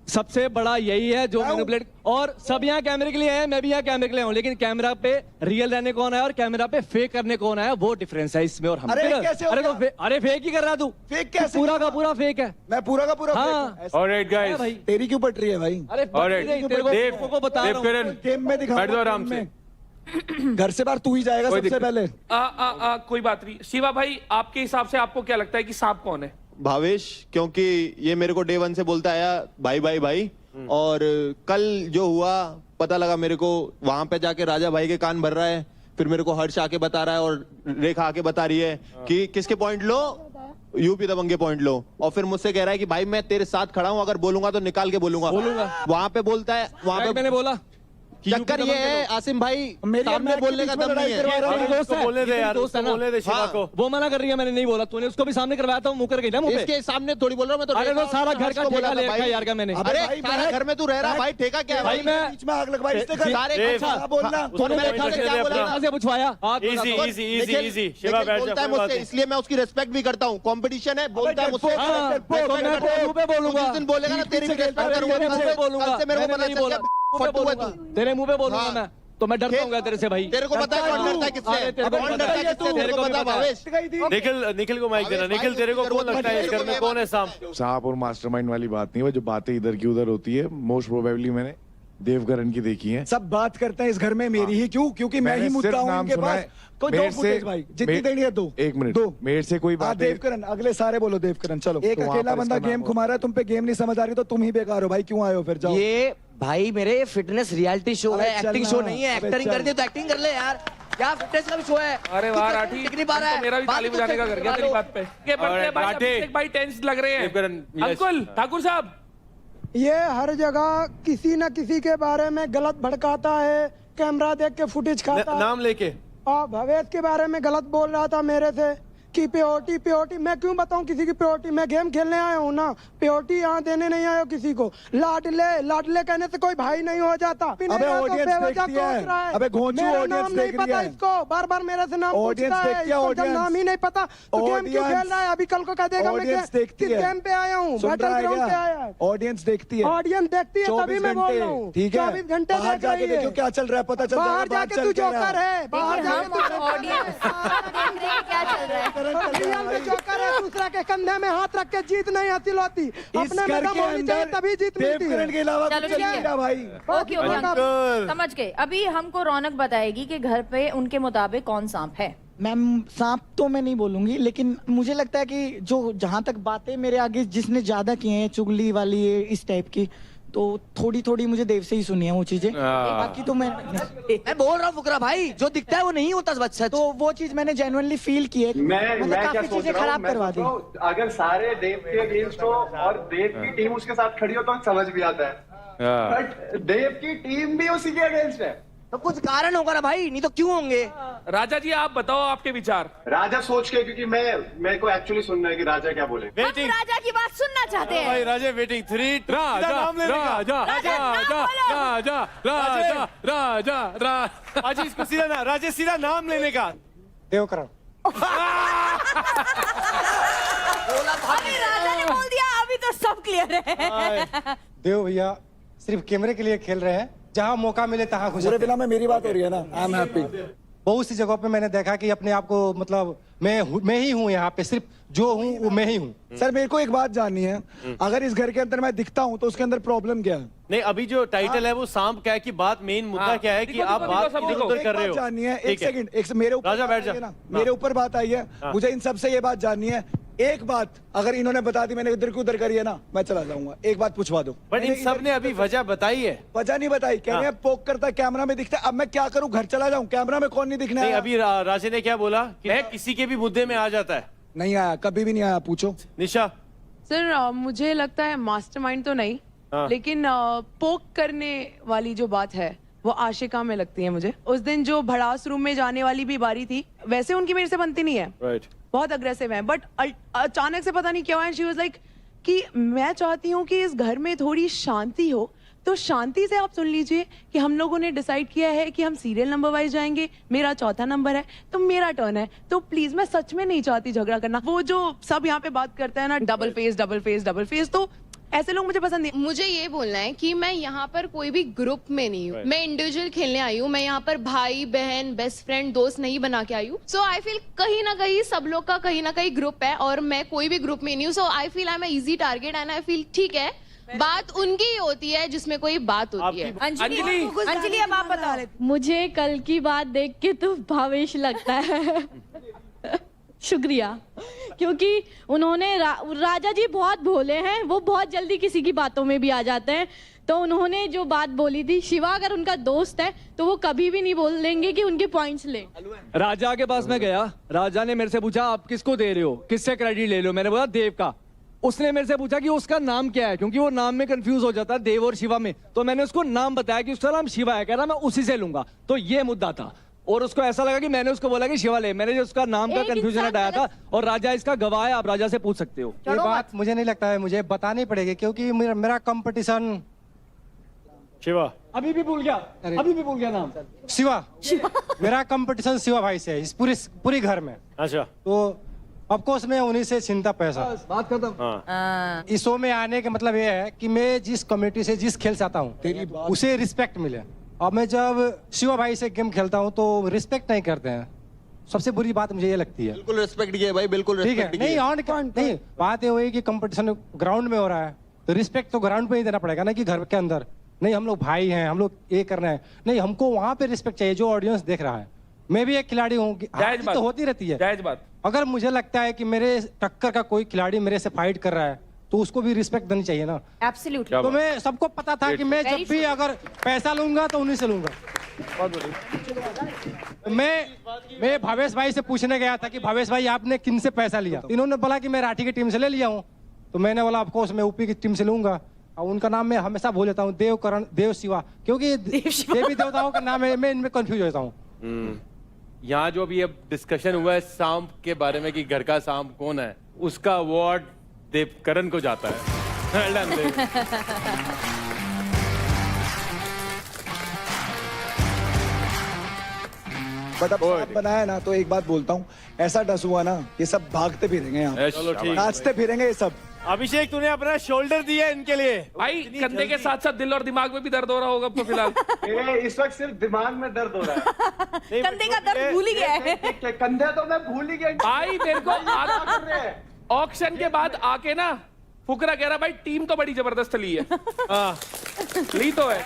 Speaker 12: सबसे बड़ा यही है जो मैनिपुलेट, और सब यहाँ कैमरे के लिए हैं, मैं भी यहाँ कैमरे के लिए हूँ, लेकिन कैमरा पे रियल रहने कौन है और कैमरा पे फेक करने कौन है, वो डिफरेंस है इसमें और हम
Speaker 10: अरे
Speaker 12: में।
Speaker 10: कैसे हो
Speaker 12: अरे तो
Speaker 10: गया?
Speaker 12: अरे फेक ही कर रहा तू,
Speaker 10: फेक कैसे?
Speaker 12: पूरा का पूरा फेक है।
Speaker 10: मैं पूरा का पूरा
Speaker 12: हाँ।
Speaker 10: फेंक हूं। ऐसे-
Speaker 5: ऑलराइट गाइस,
Speaker 12: भाई
Speaker 10: तेरी क्यों पट रही है भाई?
Speaker 12: अरे
Speaker 5: Alright.
Speaker 12: तेरे को बता रहा हूँ।
Speaker 5: देवकरण
Speaker 10: गेम में दिखा
Speaker 5: बैठ दो आराम से।
Speaker 10: घर से बाहर तू ही जाएगा
Speaker 5: कोई
Speaker 10: सबसे
Speaker 5: दिक्कत-
Speaker 10: पहले।
Speaker 8: कोई बात नहीं। शिवा भाई, आपके हिसाब से आपको क्या लगता है कि सांप कौन है?
Speaker 2: भावेश, क्योंकि ये मेरे को डे 1 से बोलता आया भाई भाई भाई, और कल जो हुआ पता लगा मेरे को, वहां पे जाके राजा भाई के कान भर रहा है, फिर मेरे को हर्ष आके बता रहा है और रेखा आके बता रही है कि किसके पॉइंट लो, यूपी दबंगे पॉइंट लो, और फिर मुझसे कह रहा है कि भाई मैं तेरे साथ खड़ा हूं, अगर बोलूंगा तो निकाल के बोलूंगा। वहां पे बोलता है, वहां पे
Speaker 12: मैंने बोला
Speaker 2: चक्कर ये है आसिम भाई, सामने बोलने का दम नहीं है।
Speaker 12: बोलने दे यार, बोलने दे शिवा को। वो मना कर रही है, मैंने नहीं बोला, तूने उसको भी सामने करवाया था, वो मुंह कर गई ना मुंह पे।
Speaker 2: इसके सामने थोड़ी बोल रहा हूँ मैं तो।
Speaker 12: अरे तो सारा घर का ठेका ले रखा है यार का मैंने।
Speaker 2: अरे सारा घर में तू रह रहा भाई, ठेका क्या है
Speaker 12: भाई मैं
Speaker 10: बीच में आग लगवाई इसने कर।
Speaker 2: सारे
Speaker 10: अच्छा बोलना
Speaker 2: तूने मेरे ख्याल से क्या बोला ना?
Speaker 12: कहाँ से पूछवाया?
Speaker 5: Easy easy easy easy, Shiva बैठ
Speaker 2: बोलता है
Speaker 5: जा।
Speaker 2: मुझसे, इसलिए मैं उसकी रिस्पेक्ट भी करता हूँ। कंपटीशन है, बोलता है मुझसे,
Speaker 12: हाँ,
Speaker 2: मैं
Speaker 12: तो मैं तेरे मुंह पे बोलूंगा।
Speaker 2: जिस दिन बोलेगा ना तेरी भी रिस्पेक्ट
Speaker 12: तेरे
Speaker 2: करूंगा।
Speaker 12: मुंह पे बोलूंगा,
Speaker 2: कल से मेरे को
Speaker 12: मैंने
Speaker 2: पता
Speaker 12: नहीं
Speaker 2: चल
Speaker 12: बोला।
Speaker 2: गया फट्टू है तू।
Speaker 12: तेरे मुंह पे बोलूंगा
Speaker 2: हाँ।
Speaker 12: मैं, तो मैं डरता हूँ तेरे से भाई।
Speaker 2: तेरे को पता है कौन डरता है किससे?
Speaker 12: अरे तेरे को
Speaker 2: कौन
Speaker 12: पता
Speaker 2: डरता
Speaker 12: है
Speaker 2: है किससे? तेरे को पता है भावेश?
Speaker 5: निखिल को माइक देना। निखिल, तेरे को कौन लगता है इस घर में कौन है सांप?
Speaker 13: सांप और मास्टरमाइंड वाली बात नहीं है, वो जो बातें इधर की उधर होती है, मोस्ट प्रोबेबली मैंने देवकरण की देखी है।
Speaker 10: सब बात करते हैं इस घर में मेरी ही, क्यों? क्योंकि मैं
Speaker 13: मैंने
Speaker 10: ही मुद्दा
Speaker 13: सिर्फ
Speaker 10: हूँ
Speaker 13: नाम
Speaker 10: इनके
Speaker 13: सुना
Speaker 10: पास।
Speaker 13: है।
Speaker 10: कोई दो
Speaker 13: मेरे से-
Speaker 10: फुटेज भाई, जितनी
Speaker 13: मे-
Speaker 10: देनी है दो।
Speaker 13: एक मिनट,
Speaker 10: दो।
Speaker 13: मेरे से कोई
Speaker 10: हाँ
Speaker 13: बातें।
Speaker 10: देवकरण, अगले सारे बोलो देवकरण। चलो, एक
Speaker 13: तो वहाँ
Speaker 10: अकेला
Speaker 13: पर
Speaker 10: बंदा
Speaker 13: इसका
Speaker 10: गेम
Speaker 13: नाम
Speaker 10: घुमा रहा है, तुम पे गेम नहीं समझ आ रही तो तुम ही बेकार हो भाई, क्यों आए हो फिर? जाओ।
Speaker 9: ये भाई मेरे फिटनेस रियलिटी शो
Speaker 10: अबे
Speaker 9: है,
Speaker 10: चल
Speaker 9: एक्टिंग
Speaker 10: ना,
Speaker 9: शो नहीं है।
Speaker 10: अबे
Speaker 9: एक्टिंग
Speaker 10: चल।
Speaker 9: करनी है तो एक्टिंग कर ले यार, क्या फिटनेस का भी शो है।
Speaker 8: अरे वाह राठी,
Speaker 9: दिख नहीं पा रहा है,
Speaker 8: तो मेरा भी
Speaker 9: बात
Speaker 8: ताली
Speaker 9: तो
Speaker 8: बजाने का
Speaker 9: सही
Speaker 8: कर गया
Speaker 9: करवा
Speaker 8: तेरी
Speaker 9: लो।
Speaker 8: बात पे। के बदले
Speaker 5: और
Speaker 8: भाई
Speaker 5: राठी।
Speaker 8: अभिषेक भाई टेंस लग रहे हैं।
Speaker 5: देवकरण, यस।
Speaker 8: अंकुल ठाकुर साहब,
Speaker 14: ये हर जगह किसी न किसी के बारे में गलत भड़काता है, कैमरा देख के फुटेज खाता है।
Speaker 4: नाम लेके
Speaker 14: और भवेश के बारे में गलत बोल रहा था मेरे से कि प्योरिटी। मैं क्यों बताऊं किसी की प्योरिटी? मैं गेम खेलने आया हूँ ना, प्योरिटी यहाँ देने नहीं आया हूँ किसी को। लाडले कहने से कोई भाई नहीं हो जाता।
Speaker 10: अबे ऑडियंस देखती है, अबे घोंचू ऑडियंस देख रही
Speaker 14: पता
Speaker 10: है।
Speaker 14: इसको, बार बार मेरे से नाम
Speaker 10: Audience
Speaker 14: पूछता है,
Speaker 10: देखती है,
Speaker 14: इसको जब
Speaker 10: audience।
Speaker 14: नाम ही नहीं पता तो गेम क्यों
Speaker 10: Audience।
Speaker 14: खेल रहा है? अभी कल को कह देगा मैं
Speaker 10: ऑडियंस देखती
Speaker 14: किस
Speaker 10: है।
Speaker 14: गेम पे आया हूँ,
Speaker 10: सुन
Speaker 14: बैटल
Speaker 10: रहा है
Speaker 14: ग्राउंड पे
Speaker 10: क्या?
Speaker 14: आया है।
Speaker 10: ऑडियंस देखती है,
Speaker 14: ऑडियंस देखती है, तभी मैं बोल रहा हूँ।
Speaker 10: ठीक है?
Speaker 14: 24 घंटे
Speaker 10: बाहर
Speaker 14: देख
Speaker 10: जाके
Speaker 14: रही है।
Speaker 10: देखो क्या चल रहा है, पता चल जाएगा।
Speaker 14: बाहर जाके तू जोकर है, बाहर जाके तू
Speaker 1: ऑडियंस क्या चल रहा है?
Speaker 14: रियल में जोकर है, दूसरा के कंधे में हाथ रख के जीत नहीं हासिल होती।
Speaker 10: इस
Speaker 14: अपने में
Speaker 10: घर
Speaker 14: दम
Speaker 10: के
Speaker 14: होनी चाहिए
Speaker 10: अंदर
Speaker 14: तभी जीत मिलती
Speaker 10: देवकरण
Speaker 14: है।
Speaker 10: के अलावा
Speaker 1: चलो
Speaker 10: कुछ
Speaker 1: ठीक
Speaker 10: नहीं
Speaker 1: है।
Speaker 10: रहा भाई।
Speaker 1: ओके समझ गए। अभी हमको रौनक बताएगी कि घर पे उनके मुताबिक कौन सांप है।
Speaker 15: मैम सांप तो मैं नहीं बोलूंगी, लेकिन मुझे लगता है कि जो जहां तक बातें मेरे आगे जिसने ज्यादा की हैं, चुगली वाली इस टाइप की, तो थोड़ी थोड़ी मुझे देव से ही सुनी है वो चीजें। बाकी तो मैं
Speaker 9: बोल रहा हूँ फुकरा भाई, जो दिखता है वो नहीं होता बच्चा।
Speaker 15: तो वो चीज मैंने जेन्युइनली फील की है।
Speaker 3: मैं क्या
Speaker 15: काफी
Speaker 3: सोच
Speaker 15: चीजें
Speaker 3: रहा हूँ,
Speaker 15: खराब
Speaker 3: मैं
Speaker 15: करवा
Speaker 3: सोच
Speaker 15: दी।
Speaker 3: रहा हूँ, अगर सारे देव के अगेंस्ट हो और देव की टीम उसके साथ खड़ी हो तो समझ भी आता है, बट देव की टीम भी उसी के अगेंस्ट है।
Speaker 9: तो कुछ कारण होगा ना भाई, नहीं तो क्यों होंगे?
Speaker 8: राजा जी आप बताओ आपके विचार।
Speaker 3: राजा सोच के, क्योंकि मेरे को एक्चुअली सुनना है कि राजा क्या बोले।
Speaker 1: हम राजा की बात सुनना चाहते हैं।
Speaker 5: भाई राजा वेटिंग 3 राजा राजा राजा राजा राजा राजा राजा।
Speaker 4: आज इसको सीधा ना राजे, सीधा नाम लेने का।
Speaker 10: देवकरण।
Speaker 1: अभी राजा ने बोल दिया, अभी तो सब क्लियर है।
Speaker 14: देव भैया सिर्फ कैमरे के लिए खेल रहे हैं, जहाँ मौका मिले तहाँ घुस
Speaker 10: पूरे बिना में मेरी बात हो रही है ना, आई एम हैप्पी।
Speaker 14: बहुत सी जगहों पे मैंने देखा कि अपने आप को मतलब मैं ही हूँ यहाँ पे, सिर्फ जो हूँ वो मैं ही हूँ।
Speaker 10: सर मेरे को एक बात जाननी है, अगर इस घर के अंदर मैं दिखता हूँ तो उसके अंदर प्रॉब्लम क्या है?
Speaker 4: नहीं, अभी जो टाइटल है वो सांप क्या है की बात, मेन मुद्दा क्या है कि आप बात इधर उधर कर रहे हो।
Speaker 10: जाननी है, एक
Speaker 4: ठीक है।
Speaker 10: सेकंड, एक मेरे ऊपर
Speaker 4: राजा बैठ जा।
Speaker 10: बात आई है ना, मेरे ऊपर बात आई है, मुझे इन सबसे ये बात जाननी है। एक बात अगर इन्होंने बता दी, मैंने इधर की उधर करी है ना, मैं चला जाऊंगा। एक बात पूछवा दो।
Speaker 4: बट इन सब ने अभी वजह बताई है।
Speaker 10: वजह नहीं बताई, कह रहे हैं पोक करता है, कैमरा में दिखता है। अब मैं क्या करूं, घर चला जाऊं, कैमरा में कौन नहीं दिखने
Speaker 4: नहीं,
Speaker 10: आया?
Speaker 4: अभी राजे ने क्या बोला कि मैं किसी के भी मुद्दे में आ जाता है।
Speaker 10: नहीं आया, कभी भी नहीं आया, पूछो।
Speaker 4: निशा
Speaker 11: सर मुझे लगता है मास्टरमाइंड तो नहीं, लेकिन पोक करने वाली जो बात है वो आशिका में लगती है मुझे। उस दिन जो भड़ास रूम में जाने वाली भी बारी थी, वैसे उनकी मेरे से बनती नहीं है, बहुत अग्रेसिव है, बट अचानक से पता नहीं क्या हुआ, शी वाज लाइक कि मैं चाहती हूँ कि इस घर में थोड़ी शांति हो, तो शांति से आप सुन लीजिए कि हम लोगों ने डिसाइड किया है कि हम सीरियल नंबर वाइज जाएंगे, मेरा चौथा नंबर है तो मेरा टर्न है, तो प्लीज मैं सच में नहीं चाहती झगड़ा करना। वो जो सब यहाँ पे बात करते हैं ना, double face double face double face, तो ऐसे लोग मुझे पसंद नहीं।
Speaker 16: मुझे ये बोलना है कि मैं यहाँ पर कोई भी ग्रुप में नहीं हूँ, मैं इंडिविजुअल खेलने आई हूँ। मैं यहाँ पर भाई बहन बेस्ट फ्रेंड दोस्त नहीं बना के आई हूँ। सो आई फील कहीं ना कहीं सब लोग का कहीं ना कहीं ग्रुप है और मैं कोई भी ग्रुप में नहीं हूँ। So I feel I am easy target and I feel ठीक है, बात उनकी ही होती है जिसमें कोई बात होती है।
Speaker 1: अंजलि अब आप बताओ।
Speaker 6: मुझे कल की बात देख के तो भावेश लगता है शुक्रिया, क्योंकि उन्होंने राजा जी बहुत भोले हैं, वो बहुत जल्दी किसी की बातों में भी आ जाते हैं। तो उन्होंने जो बात बोली थी, शिवा अगर उनका दोस्त है तो वो कभी भी नहीं बोल देंगे कि उनके पॉइंट्स ले।
Speaker 12: राजा के पास मैं गया, राजा ने मेरे से पूछा आप किसको दे रहे हो, किससे क्रेडिट ले लो, मैंने बोला देव का। उसने मेरे से पूछा कि उसका नाम क्या है, क्योंकि वो नाम में कंफ्यूज हो जाता है देव और शिवा में, तो मैंने उसको नाम बताया कि उसका नाम शिवा है, कह रहा मैं उसी से लूंगा। तो ये मुद्दा था और उसको ऐसा लगा कि मैंने उसको बोला कि शिवा ले, मैंने जो उसका नाम का कंफ्यूजन हटाया था। और राजा इसका गवाह है, आप राजा से पूछ सकते हो।
Speaker 17: ये बात मुझे नहीं लगता है मुझे बतानी पड़ेगी, क्योंकि मेरा कंपटीशन
Speaker 12: शिवा, अभी भी भूल गया नाम
Speaker 17: शिवा मेरा कंपटीशन शिवा भाई से है इस पूरी घर में।
Speaker 12: अच्छा,
Speaker 17: तो ऑफ कोर्स मैं उन्हीं से चिंता पैसा।
Speaker 12: बात खत्म।
Speaker 17: इस शो में आने का मतलब ये है कि मैं जिस कम्युनिटी से जिस खेल से आता हूँ उसे रिस्पेक्ट मिले। अब मैं जब शिवा भाई से गेम खेलता हूँ तो रिस्पेक्ट नहीं करते हैं, सबसे बुरी बात मुझे ये लगती है।
Speaker 2: बिल्कुल रिस्पेक्ट किया भाई, बिल्कुल
Speaker 17: ठीक है। नहीं नहीं, बात ये हुई कि कंपटीशन ग्राउंड में हो रहा है तो रिस्पेक्ट तो ग्राउंड पे ही देना पड़ेगा ना, कि घर के अंदर नहीं हम लोग भाई हैं, हम लोग ये करना है। नहीं, हमको वहाँ पे रिस्पेक्ट चाहिए जो ऑडियंस देख रहा है। मैं भी एक खिलाड़ी हूँ, तो होती रहती है।
Speaker 8: जायज बात।
Speaker 17: अगर मुझे लगता है कि मेरे टक्कर का कोई खिलाड़ी मेरे से फाइट कर रहा है तो उसको भी रिस्पेक्ट देनी चाहिए ना।
Speaker 1: एब्सोल्युटली।
Speaker 17: तो मैं सबको पता था कि मैं जब भी अगर पैसा लूंगा तो उन्हीं से लूंगा। मैं भावेश भाई से पूछने गया था कि भावेश भाई आपने किन से पैसा लिया, इन्होंने बोला कि मैं राठी की टीम से ले लिया हूँ। तो मैंने बोला ऑफ कोर्स मैं ऊपी की टीम से लूंगा। और उनका नाम मैं हमेशा भूल जाता हूँ, देव करण, देव शिवा, क्योंकि देवी देवताओं का नाम है, मैं इनमें कंफ्यूज होता हूँ।
Speaker 5: यहाँ जो अभी अब डिस्कशन हुआ है सांप के बारे में कि घर का सांप कौन है, उसका अवार्ड देवकरण को जाता है।
Speaker 10: बट अब सांप बनाया ना, तो एक बात बोलता हूँ, ऐसा डस हुआ ना ये सब भागते फिरेंगे यहाँ, नाचते फिरेंगे ये सब।
Speaker 4: अभिषेक तूने अपना शोल्डर दिया इनके लिए
Speaker 8: भाई, कंधे के साथ साथ दिल और दिमाग में भी दर्द हो रहा होगा तो फिलहाल।
Speaker 3: मेरे इस वक्त सिर्फ दिमाग में दर्द हो रहा है।
Speaker 1: कंधे का दर्द भूल ही गया है।
Speaker 3: कंधे तो मैं भूल ही गया।
Speaker 8: भाई मेरे को ऑक्शन के बाद आके ना फुकरा कह रहा भाई टीम तो बड़ी जबरदस्त ली है। ली तो है।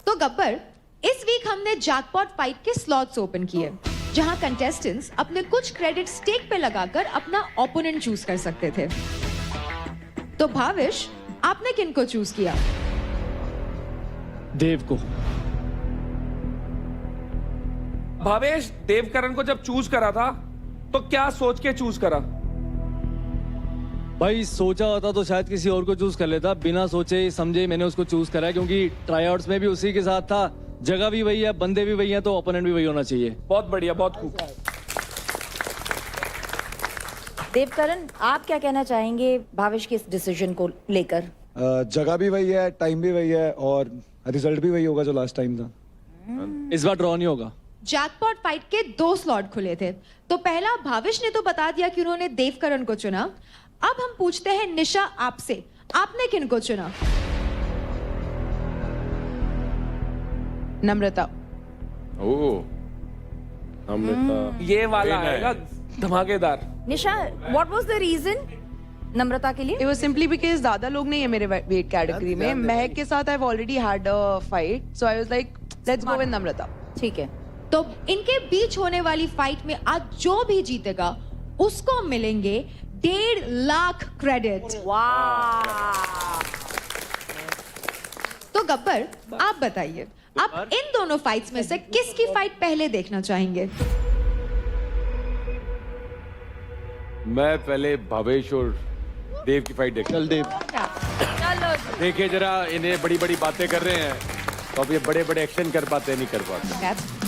Speaker 6: तो गब्बर, इस वीक हमने जैकपॉट फाइट के स्लॉट्स ओपन किए, जहां कंटेस्टेंट्स अपने कुछ क्रेडिट स्टेक पे लगाकर अपना ओपोनेंट चूज कर सकते थे। तो भावेश, आपने किन को चूज किया?
Speaker 12: देव को।
Speaker 8: भावेश, देवकरण को जब चूज करा था तो क्या सोच के चूज करा?
Speaker 12: भाई सोचा होता तो शायद किसी और को चूज कर लेता, बिना सोचे समझे मैंने उसको चूज करा, क्योंकि ट्राईआउट्स में भी उसी के साथ था, जगह भी वही है, बंदे भी वही हैं, तो ओपोनेंट भी वही होना चाहिए।
Speaker 8: बहुत बढ़िया, बहुत खूब।
Speaker 1: देवकरण, आप क्या कहना चाहेंगे भावेश के इस डिसीजन को लेकर?
Speaker 10: जगह भी वही है, टाइम भी वही है और रिजल्ट भी वही होगा जो लास्ट टाइम था।
Speaker 12: इस बार ड्रॉ नहीं होगा।
Speaker 6: जैकपॉट फाइट के 2 स्लॉट खुले थे, तो पहला भावेश ने तो बता दिया कि उन्होंने देवकरण को चुना। अब हम पूछते हैं निशा आपसे, आपने किन को चुना?
Speaker 11: नम्रता।
Speaker 5: ओह, नम्रता,
Speaker 8: ये वाला आएगा धमाकेदार।
Speaker 1: निशा, व्हाट वाज द रीजन नम्रता के लिए?
Speaker 11: It was simply because ज्यादा लोग नहीं है मेरे वेट कैटेगरी में। महक के साथ I've already had a fight, so I was like, let's go with नम्रता।
Speaker 1: ठीक है।
Speaker 6: तो इनके बीच होने वाली फाइट में आज जो भी जीतेगा उसको मिलेंगे 1.5 लाख क्रेडिट।
Speaker 1: वाह।
Speaker 6: तो गब्बर, आप बताइए, आप इन दोनों फाइट्स में से किसकी फाइट पहले देखना चाहेंगे?
Speaker 5: मैं पहले भावेश और देव की फाइट देखता।
Speaker 2: चल देव।
Speaker 5: देखिए जरा, इन्हें बड़ी बड़ी बातें कर रहे हैं तो अब ये बड़े बड़े एक्शन कर पाते नहीं कर पाते।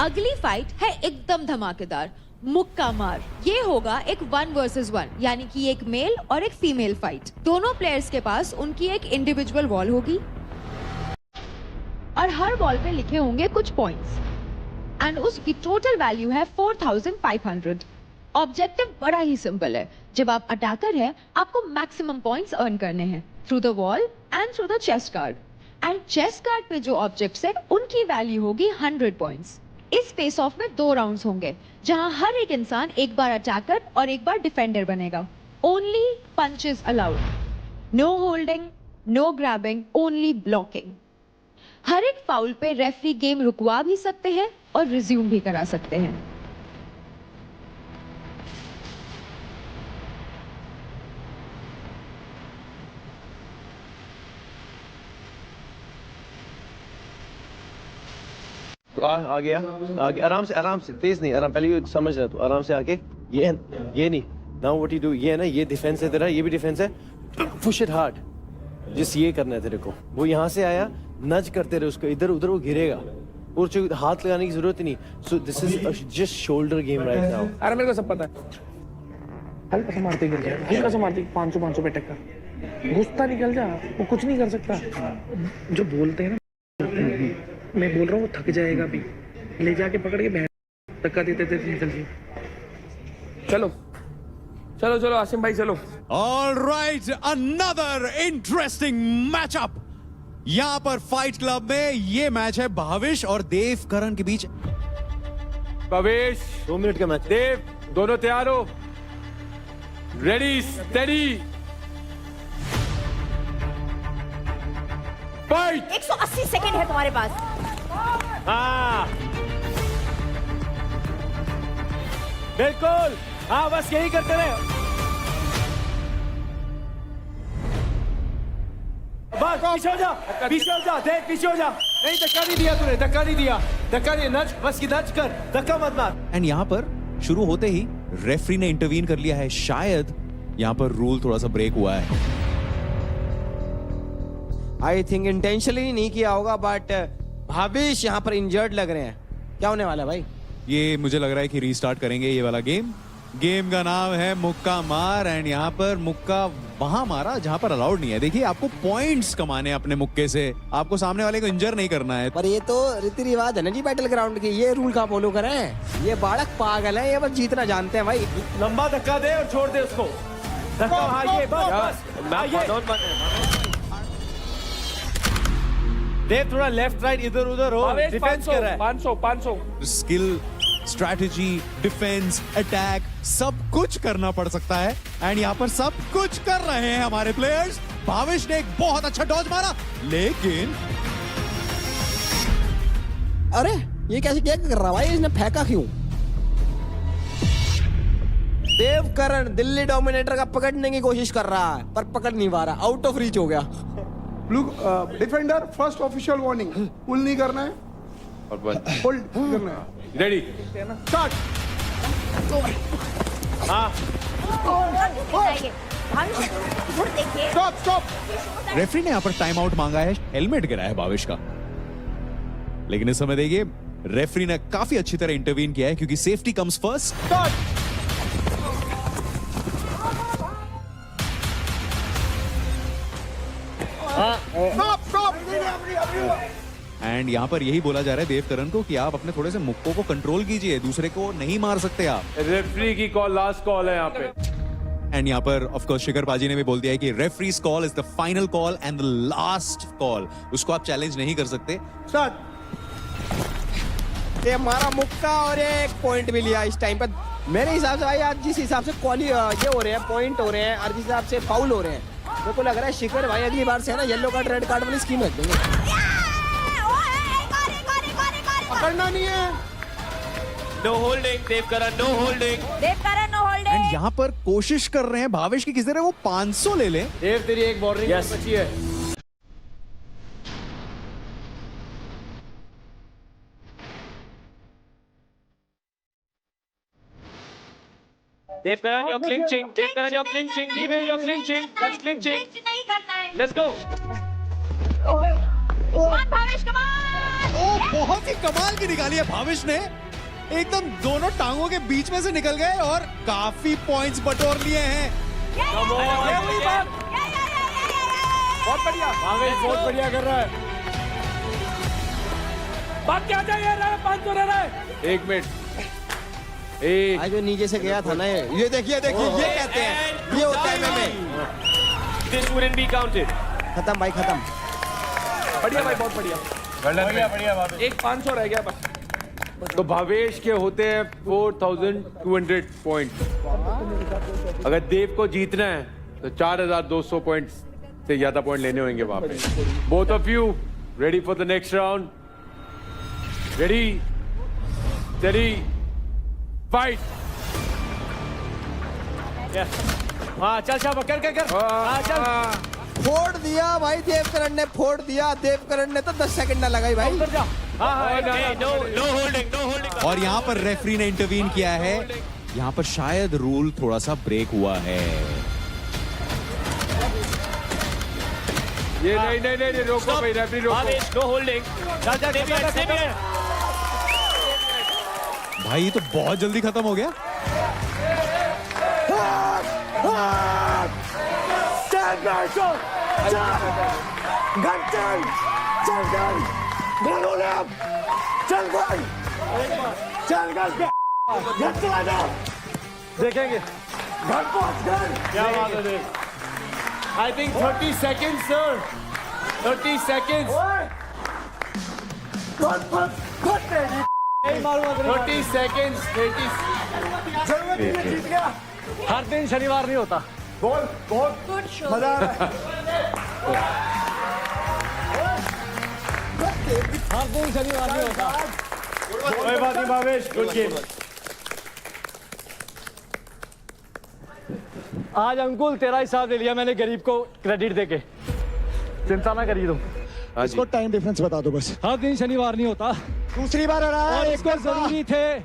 Speaker 18: अगली फाइट है एकदम धमाकेदार, मुक्का मार। ये होगा एक 1 वर्सेस 1, यानी कि एक मेल और एक फीमेल फाइट। दोनों प्लेयर्स के पास उनकी एक इंडिविजुअल वॉल होगी और हर वॉल पे लिखे होंगे कुछ पॉइंट्स एंड उसकी टोटल वैल्यू है 4500। ऑब्जेक्टिव बड़ा ही सिंपल है। जब आप अटैकर हैं, आपको मैक्सिमम पॉइंट्स अर्न करने हैं through the wall and through the chest card. And chest card पे जो ऑब्जेक्ट्स है उनकी वैल्यू होगी 100 पॉइंट्स। इस फेस ऑफ में 2 राउंड्स होंगे जहां हर एक इंसान एक बार अटैकर और एक बार डिफेंडर बनेगा। Only punches allowed, no holding, no grabbing, only blocking. हर एक फाउल पे रेफरी गेम रुकवा भी सकते हैं और रिज्यूम भी करा सकते हैं।
Speaker 4: आ गया, आराम से, तेज नहीं, आराम, पहले ये समझ रहा तू, आराम से आके ये नहीं, नाउ व्हाट यू डू, ये है ना, ये डिफेंस है तेरा, ये भी डिफेंस है, पुश इट हार्ड, जिस ये करना है तेरे को। वो यहाँ से आया, नज करते रहे उसको, इधर उधर वो गिरेगा, और हाथ लगाने की जरूरत नहीं। So this is just shoulder game right now.
Speaker 8: अरे मेरे को सब पता है, हल्का सा मारते गिर जाए, हल्का सा मारते 500 पे टक्कर, घुसता निकल जा, वो कुछ नहीं कर सकता। जो बोलते हैं ना, मैं बोल रहा हूँ वो थक जाएगा भी, ले जाके पकड़ के धक्का देते निकल जी। चलो चलो चलो आसिम भाई चलो।
Speaker 7: All right, another interesting matchup. यहाँ पर फाइट क्लब में ये मैच है भावेश और देव करण के बीच।
Speaker 5: भावेश
Speaker 4: 2 मिनट का मैच।
Speaker 5: देव, दोनों तैयार हो? Ready, steady, fight.
Speaker 1: 180 सेकंड है तुम्हारे पास।
Speaker 4: हाँ बिल्कुल, हाँ बस यही करते रहे। बस पीछे हो जा, पीछे हो जा, देख पीछे हो जा। नहीं, धक्का नहीं दिया तूने, धक्का नहीं दिया, धक्का नहीं, नच, बस की नच कर, धक्का मत मार।
Speaker 7: एंड यहाँ पर शुरू होते ही रेफरी ने इंटरवीन कर लिया है। शायद यहाँ पर रूल थोड़ा सा ब्रेक हुआ है।
Speaker 2: आई थिंक इंटेंशनली नहीं किया होगा, बट भावेश यहाँ पर इंजर्ड लग रहे हैं। क्या होने वाला है भाई?
Speaker 7: ये मुझे लग रहा है कि रीस्टार्ट करेंगे ये वाला गेम। गेम का नाम है मुक्का मार एंड यहाँ पर मुक्का वहां मारा जहां पर अलाउड नहीं है। देखिए, आपको पॉइंट्स कमाने अपने मुक्के से, आपको सामने वाले को इंजर नहीं करना है।
Speaker 2: पर ये तो रीति रिवाज है ना जी बैटल ग्राउंड की, ये रूल का फॉलो करें। ये बालक पागल है, ये बस जीतना जानते हैं भाई।
Speaker 4: लंबा धक्का दे और छोड़ दे उसको, धक्का। हाँ ये बस देव, थोड़ा लेफ्ट राइट इधर उधर हो, डिफेंस कर रहा है।
Speaker 8: 500
Speaker 7: स्किल, स्ट्रैटेजी, डिफेंस, अटैक, सब कुछ करना पड़ सकता है एंड यहाँ पर सब कुछ कर रहे हैं हमारे प्लेयर्स। भावेश ने एक बहुत अच्छा डॉज मारा, लेकिन
Speaker 2: अरे ये कैसे क्या कर रहा भाई, इसने फेंका क्यों? देव करण दिल्ली डोमिनेटर का पकड़ने की कोशिश कर रहा है पर पकड़ नहीं पा रहा, आउट ऑफ रीच हो गया।
Speaker 10: डिफेंडर फर्स्ट ऑफिशियल वार्निंग, पुल नहीं करना है, होल्ड करना है।
Speaker 5: Ready,
Speaker 10: start.
Speaker 4: हाँ
Speaker 10: स्टॉप स्टॉप।
Speaker 7: रेफरी ने यहाँ पर टाइम आउट मांगा है, हेलमेट गिरा है भावेश का, लेकिन इस समय देखिए रेफरी ने काफी अच्छी तरह इंटरवीन किया है क्योंकि safety comes first.
Speaker 10: Start. Stop stop.
Speaker 7: And यहाँ पर यही बोला जा रहा है देव करण को कि आप अपने थोड़े से मुक्कों को कंट्रोल कीजिए, दूसरे को नहीं मार सकते आप।
Speaker 5: रेफरी की कॉल लास्ट कॉल है यहाँ पे।
Speaker 7: एंड यहाँ पर ऑफ कोर्स शिखर पाजी ने भी बोल दिया है कि referees call is the final call and the last call, उसको आप चैलेंज नहीं कर सकते।
Speaker 10: स्टार्ट।
Speaker 2: ये हमारा मुक्का और एक पॉइंट भी लिया इस टाइम पर। मेरे हिसाब से भाई आज जिस हिसाब से ये हो रहे हैं, पॉइंट हो रहे हैं और जिस हिसाब से फाउल हो रहे हैं, मेरे को लग रहा है शिखर भाई अगली बार से है ना येलो कार्ड रेड कार्ड वाली स्कीम रख देंगे।
Speaker 10: पकड़ना नहीं है।
Speaker 4: No holding, Dev Karan no holding.
Speaker 7: And यहाँ पर कोशिश कर रहे हैं भावेश की किसी तरह वो 500 ले लें।
Speaker 4: देव तेरी एक वार्निंग बची है।
Speaker 12: Dave Karan, you're clinching. Dave Karan, you're clinching. Dave, you're clinching. That's clinching. Let's go.
Speaker 7: बहुत ही कमाल की निकाली है भावेश ने, एकदम दोनों टांगों के बीच में से निकल गए और काफी पॉइंट्स बटोर लिए हैं।
Speaker 8: बहुत बढ़िया भावेश, बहुत बढ़िया कर रहा है। बात क्या चाहिए? 500 रह रहा है।
Speaker 5: 1 मिनट।
Speaker 2: आज जो नीचे से गया था ना, ये देखिए ये कहते हैं, ये होता है MMA।
Speaker 12: This wouldn't be counted.
Speaker 2: खत्म भाई, खत्म।
Speaker 8: बढ़िया भाई, बहुत बढ़िया। बढ़िया। एक 500 रह गया बस।
Speaker 5: तो भावेश के होते हैं 4200 पॉइंट। अगर देव को जीतना है तो 4200 पॉइंट से ज्यादा पॉइंट लेने होंगे वहां पे। Both of you ready for the next round? Ready, steady, fight.
Speaker 12: हाँ चल शाबाश, कर। हाँ चल।
Speaker 2: फोड़ दिया भाई देवकरण ने, फोड़ दिया देवकरण ने, तो 10 सेकंड ना लगाई भाई।
Speaker 12: No holding.
Speaker 7: और यहाँ पर रेफरी ने इंटरवीन किया है, यहाँ पर शायद रूल थोड़ा सा ब्रेक हुआ है।
Speaker 5: ये नहीं, रोको भाई, रेफरी रोको।
Speaker 12: No holding. चल
Speaker 7: भाई ये तो बहुत जल्दी खत्म हो गया।
Speaker 12: देखेंगे क्या बात है।
Speaker 5: I think 30 seconds, sir. 30 seconds. 30 seconds. 30.
Speaker 12: हर दिन शनिवार नहीं होता।
Speaker 10: बहुत मजा आ रहा है।
Speaker 12: हर दिन शनिवार नहीं होता।
Speaker 10: कोई बात नहीं भावेश, गुड गेम।
Speaker 12: आज अंकुल तेरा हिसाब ले लिया मैंने, गरीब को क्रेडिट देके। चिंता ना करिए तुम।
Speaker 10: इसको टाइम डिफरेंस बता दो बस।
Speaker 12: हर दिन शनिवार नहीं होता
Speaker 10: दूसरी बार हराया
Speaker 12: और
Speaker 10: है,
Speaker 12: इसको जरूरी थे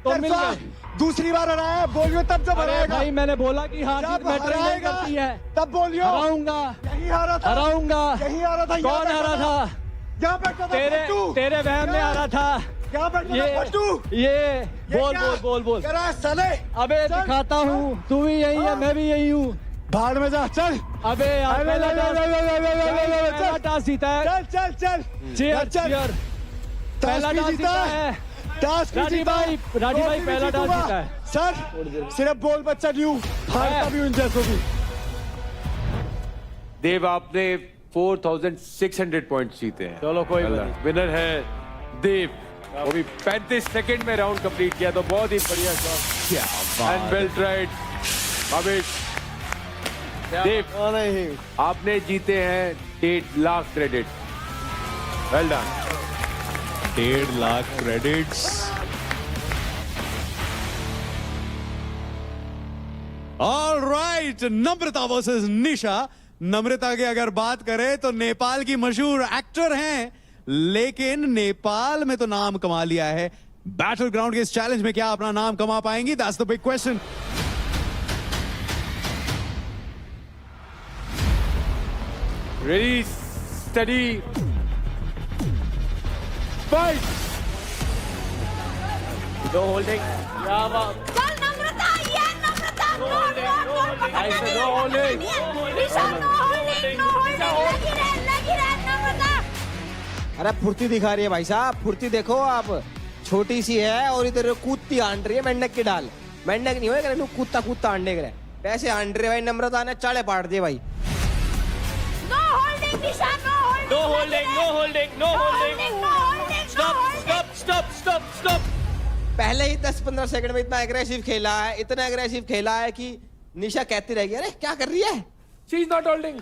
Speaker 12: तो मिल गए।
Speaker 10: दूसरी बार हराया है, बोलियो तब जब हराएगा।
Speaker 12: भाई मैंने बोला कि हार जीत मैटर नहीं करती है,
Speaker 10: तब बोलियो।
Speaker 12: हराऊंगा,
Speaker 10: यही हारा था,
Speaker 12: हराऊंगा।
Speaker 10: यही हारा था।
Speaker 12: कौन हारा था?
Speaker 10: यहाँ बैठा था
Speaker 12: तेरे वहम में हारा था।
Speaker 10: यहाँ बैठा था फट्टू।
Speaker 12: ये बोल
Speaker 10: साले।
Speaker 12: अबे दिखाता हूँ, तू भी यही है, मैं भी यही हूँ।
Speaker 10: भाड़ में जा, चल।
Speaker 12: अबे यार पहला टॉस जीता है।
Speaker 10: चल
Speaker 12: चीयर पहला टॉस जीता है। राठी भाई पहला टॉस जीता है।
Speaker 10: सर सिर्फ बोल बच्चा न्यू हारता भी उन जैसों भी।
Speaker 5: देव आपने 4600 पॉइंट जीते हैं।
Speaker 12: चलो कोई बात।
Speaker 5: विनर है देव, वो भी 35 सेकंड में राउंड कंप्लीट किया, तो बहुत ही बढ़िया shot and well tried Bhavesh. Dev आपने जीते हैं 1.5 lakh credit. Well done.
Speaker 7: 1.5 lakh credits. Alright, Namrata versus Nisha. Namrata की अगर बात करें तो नेपाल की मशहूर एक्टर हैं, लेकिन नेपाल में तो नाम कमा लिया है। बैटल ग्राउंड के इस चैलेंज में क्या अपना नाम कमा पाएंगी? That's the big question.
Speaker 5: Ready, steady, fight.
Speaker 12: No holding.
Speaker 1: चल नम्रता, ये नम्रता, नो होल्डिंग। लगी रहे नम्रता।
Speaker 2: अरे फुर्ती दिखा रही है भाई साहब, फुर्ती देखो आप। छोटी सी है और इधर कूदती आंट रही है मेंढक की डाल। मेंढक नहीं होगा, कूदता आंडे करे पैसे आंट रहे भाई। नम्रता ने चाले पाट दिए भाई।
Speaker 1: नो होल्डिंग निशा, नो होल्डिंग।
Speaker 12: स्टॉप।
Speaker 2: पहले ही 10-15 सेकंड में इतना एग्रेसिव खेला है कि निशा कहती रहेगी अरे क्या कर रही है।
Speaker 8: She is not holding.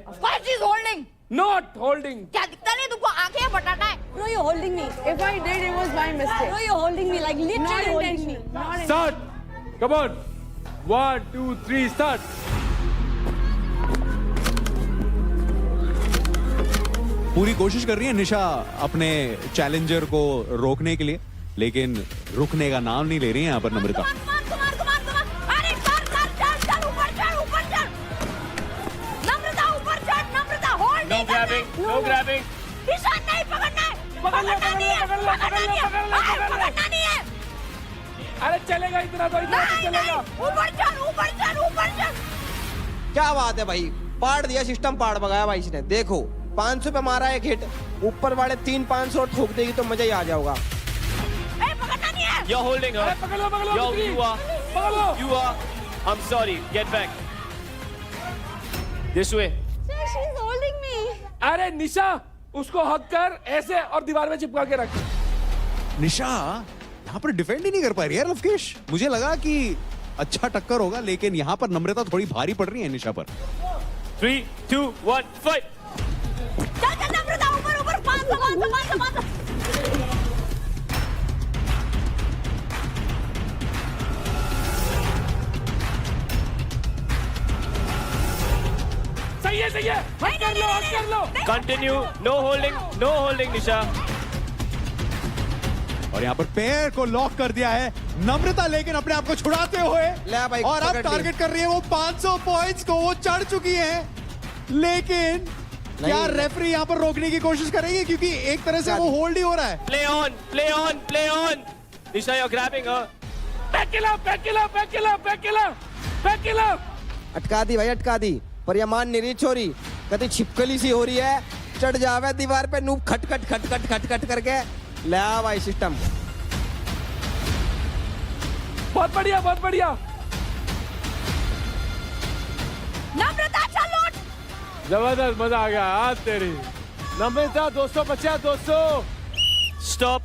Speaker 1: Of course she's holding.
Speaker 8: Not holding.
Speaker 1: क्या दिखता नहीं तुमको? आंखें हैं, बटाटा है।
Speaker 11: No, you're holding me. If I did, it was my mistake.
Speaker 18: No, you're holding me like literally holding me.
Speaker 5: Start. Come on. 1, 2, 3, start.
Speaker 7: पूरी कोशिश कर रही है निशा अपने चैलेंजर को रोकने के लिए, लेकिन रुकने का नाम नहीं ले रही है यहाँ पर नम्रता।
Speaker 1: अरे चल ऊपर चढ़ नम्रता ऊपर चढ़, नम्रता होल्ड नहीं करना है।
Speaker 5: No grabbing.
Speaker 1: निशान नहीं पकड़ना है, पकड़ना नहीं है।
Speaker 8: अरे चलेगा इतना तो चलेगा।
Speaker 1: ऊपर चढ़।
Speaker 2: क्या बात है भाई, पाड़ दिया सिस्टम, पाड़ भगाया भाई इसने। देखो 500 पे मारा एक हिट, ऊपर वाले 300-500 ठोक देगी तो मजा ही आ जाओगा।
Speaker 1: पकड़ना नहीं है।
Speaker 5: You're holding her.
Speaker 8: पकड़ लो
Speaker 5: Yo, you are.
Speaker 8: पकड़ लो।
Speaker 5: You are. I'm sorry. Get back. This way.
Speaker 1: She's holding me.
Speaker 8: अरे निशा, उसको हक कर ऐसे और दीवार में चिपका के रख।
Speaker 7: निशा यहाँ पर डिफेंड ही नहीं कर पा रही है लवकेश। मुझे लगा कि अच्छा टक्कर होगा, लेकिन यहाँ पर नम्रता थोड़ी भारी पड़ रही है निशा पर।
Speaker 5: 3, 2, 1, fight.
Speaker 1: चल नम्रता ऊपर 500।
Speaker 8: सही है। हक कर लो।
Speaker 5: Continue. No holding, Nisha.
Speaker 7: और यहाँ पर पैर को लॉक कर दिया है नम्रता, लेकिन अपने आप को छुड़ाते हुए
Speaker 2: ले भाई,
Speaker 7: और अब
Speaker 2: पकड़ ली।
Speaker 7: टारगेट कर रही है वो 500 पॉइंट्स को। वो चढ़ चुकी है, लेकिन क्या रेफरी यहाँ पर रोकने की कोशिश करेगी, क्योंकि एक तरह से वो होल्ड ही हो रहा है।
Speaker 5: Play on. Nisha, you're grabbing her.
Speaker 8: Back के ला।
Speaker 2: अटका दी पर ये मान नहीं रही छोरी, कभी छिपकली सी हो रही है। चढ़ जावे दीवार पे, नूब खट करके ले आ भाई सिस्टम।
Speaker 8: बहुत बढ़िया।
Speaker 1: नम्रता चल लौट।
Speaker 5: जबरदस्त, मजा आ गया आज तेरी। नम्रता 250 Stop.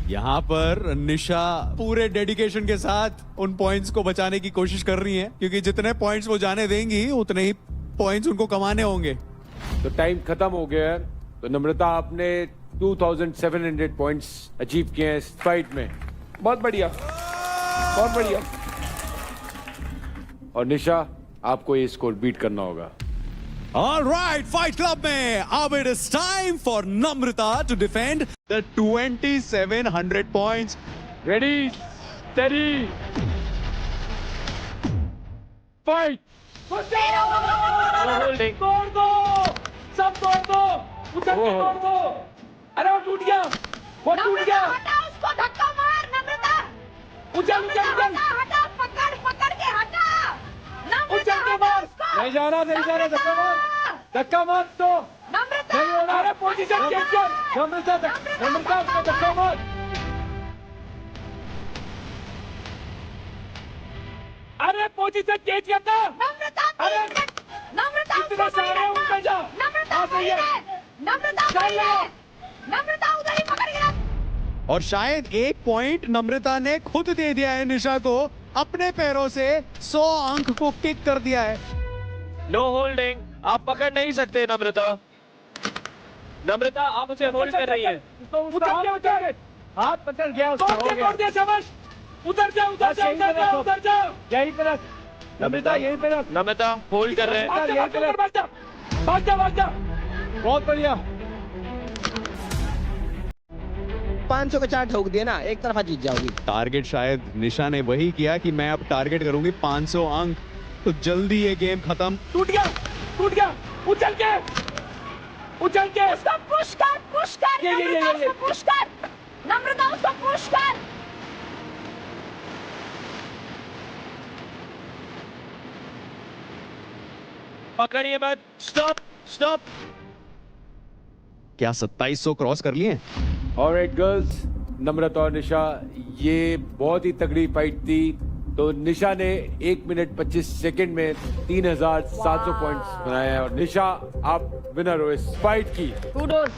Speaker 7: यहाँ पर निशा पूरे डेडिकेशन के साथ उन पॉइंट्स को बचाने की कोशिश कर रही हैं, क्योंकि जितने पॉइंट्स वो जाने देंगी उतने ही पॉइंट्स उनको कमाने होंगे।
Speaker 5: तो टाइम खत्म हो गया है। तो नम्रता आपने 2700 पॉइंट्स अचीव किए हैं इस फाइट में।
Speaker 8: बहुत बढ़िया।
Speaker 5: और निशा, आपको ये स्कोर बीट करना होगा।
Speaker 7: All right, Fight Club में अब it is time for Namrata to defend the 2700 points.
Speaker 5: Ready, steady, fight.
Speaker 8: Holding. तोड़ दो। उधर से तोड़ दो। अरे वो टूट गया।
Speaker 1: हटा उसको, धक्का मार नम्रता।
Speaker 8: उछल।
Speaker 1: हटा, पकड़ के हटा।
Speaker 8: उछल के मार। नहीं जाना धक्का मार तो।
Speaker 1: नम्रता।
Speaker 8: नहीं होना। अरे पोजीशन चेंज कर। नम्रता उसको धक्का मार। अरे पोजीशन चेंज करना।
Speaker 1: नम्रता
Speaker 8: इतने सारे ऊपर जा।
Speaker 1: नम्रता उधर ही पकड़ गया।
Speaker 7: और शायद एक पॉइंट नम्रता ने खुद दे दिया है निशा को, अपने पैरों से 100 अंक को किक कर दिया है।
Speaker 5: नो होल्डिंग, आप पकड़ नहीं सकते नम्रता। आप उसे होल्ड कर रही है।
Speaker 8: उधर
Speaker 17: हाथ पकड़ गया उसका, हो गया।
Speaker 8: तोड़ दे समझ। उधर जा।
Speaker 17: यहीं पे रख नम्रता, यहीं पे रख।
Speaker 5: नम्रता होल्ड कर रहे हैं।
Speaker 8: भाग जा।
Speaker 17: बहुत बढ़िया।
Speaker 2: 500 का चार्ट ठोक दिया ना, एक तरफा जीत जाओगी।
Speaker 7: टारगेट शायद निशा ने वही किया कि मैं अब टारगेट करूंगी 500 अंक, तो जल्दी ये गेम खत्म।
Speaker 8: टूट गया। उछल के
Speaker 1: उसको पुश कर।
Speaker 8: ये।
Speaker 1: पुश कर नम्रता, उसको पुश कर।
Speaker 5: पकड़िए मत। स्टॉप।
Speaker 7: क्या 2700 क्रॉस कर लिए?
Speaker 5: ऑलराइट गर्ल्स, नम्रता और निशा, ये बहुत ही तगड़ी फाइट थी। तो निशा ने 1 मिनट 25 सेकंड में 3700 पॉइंट्स बनाए हैं और निशा आप विनर हो इस फाइट की।
Speaker 1: कूडोस।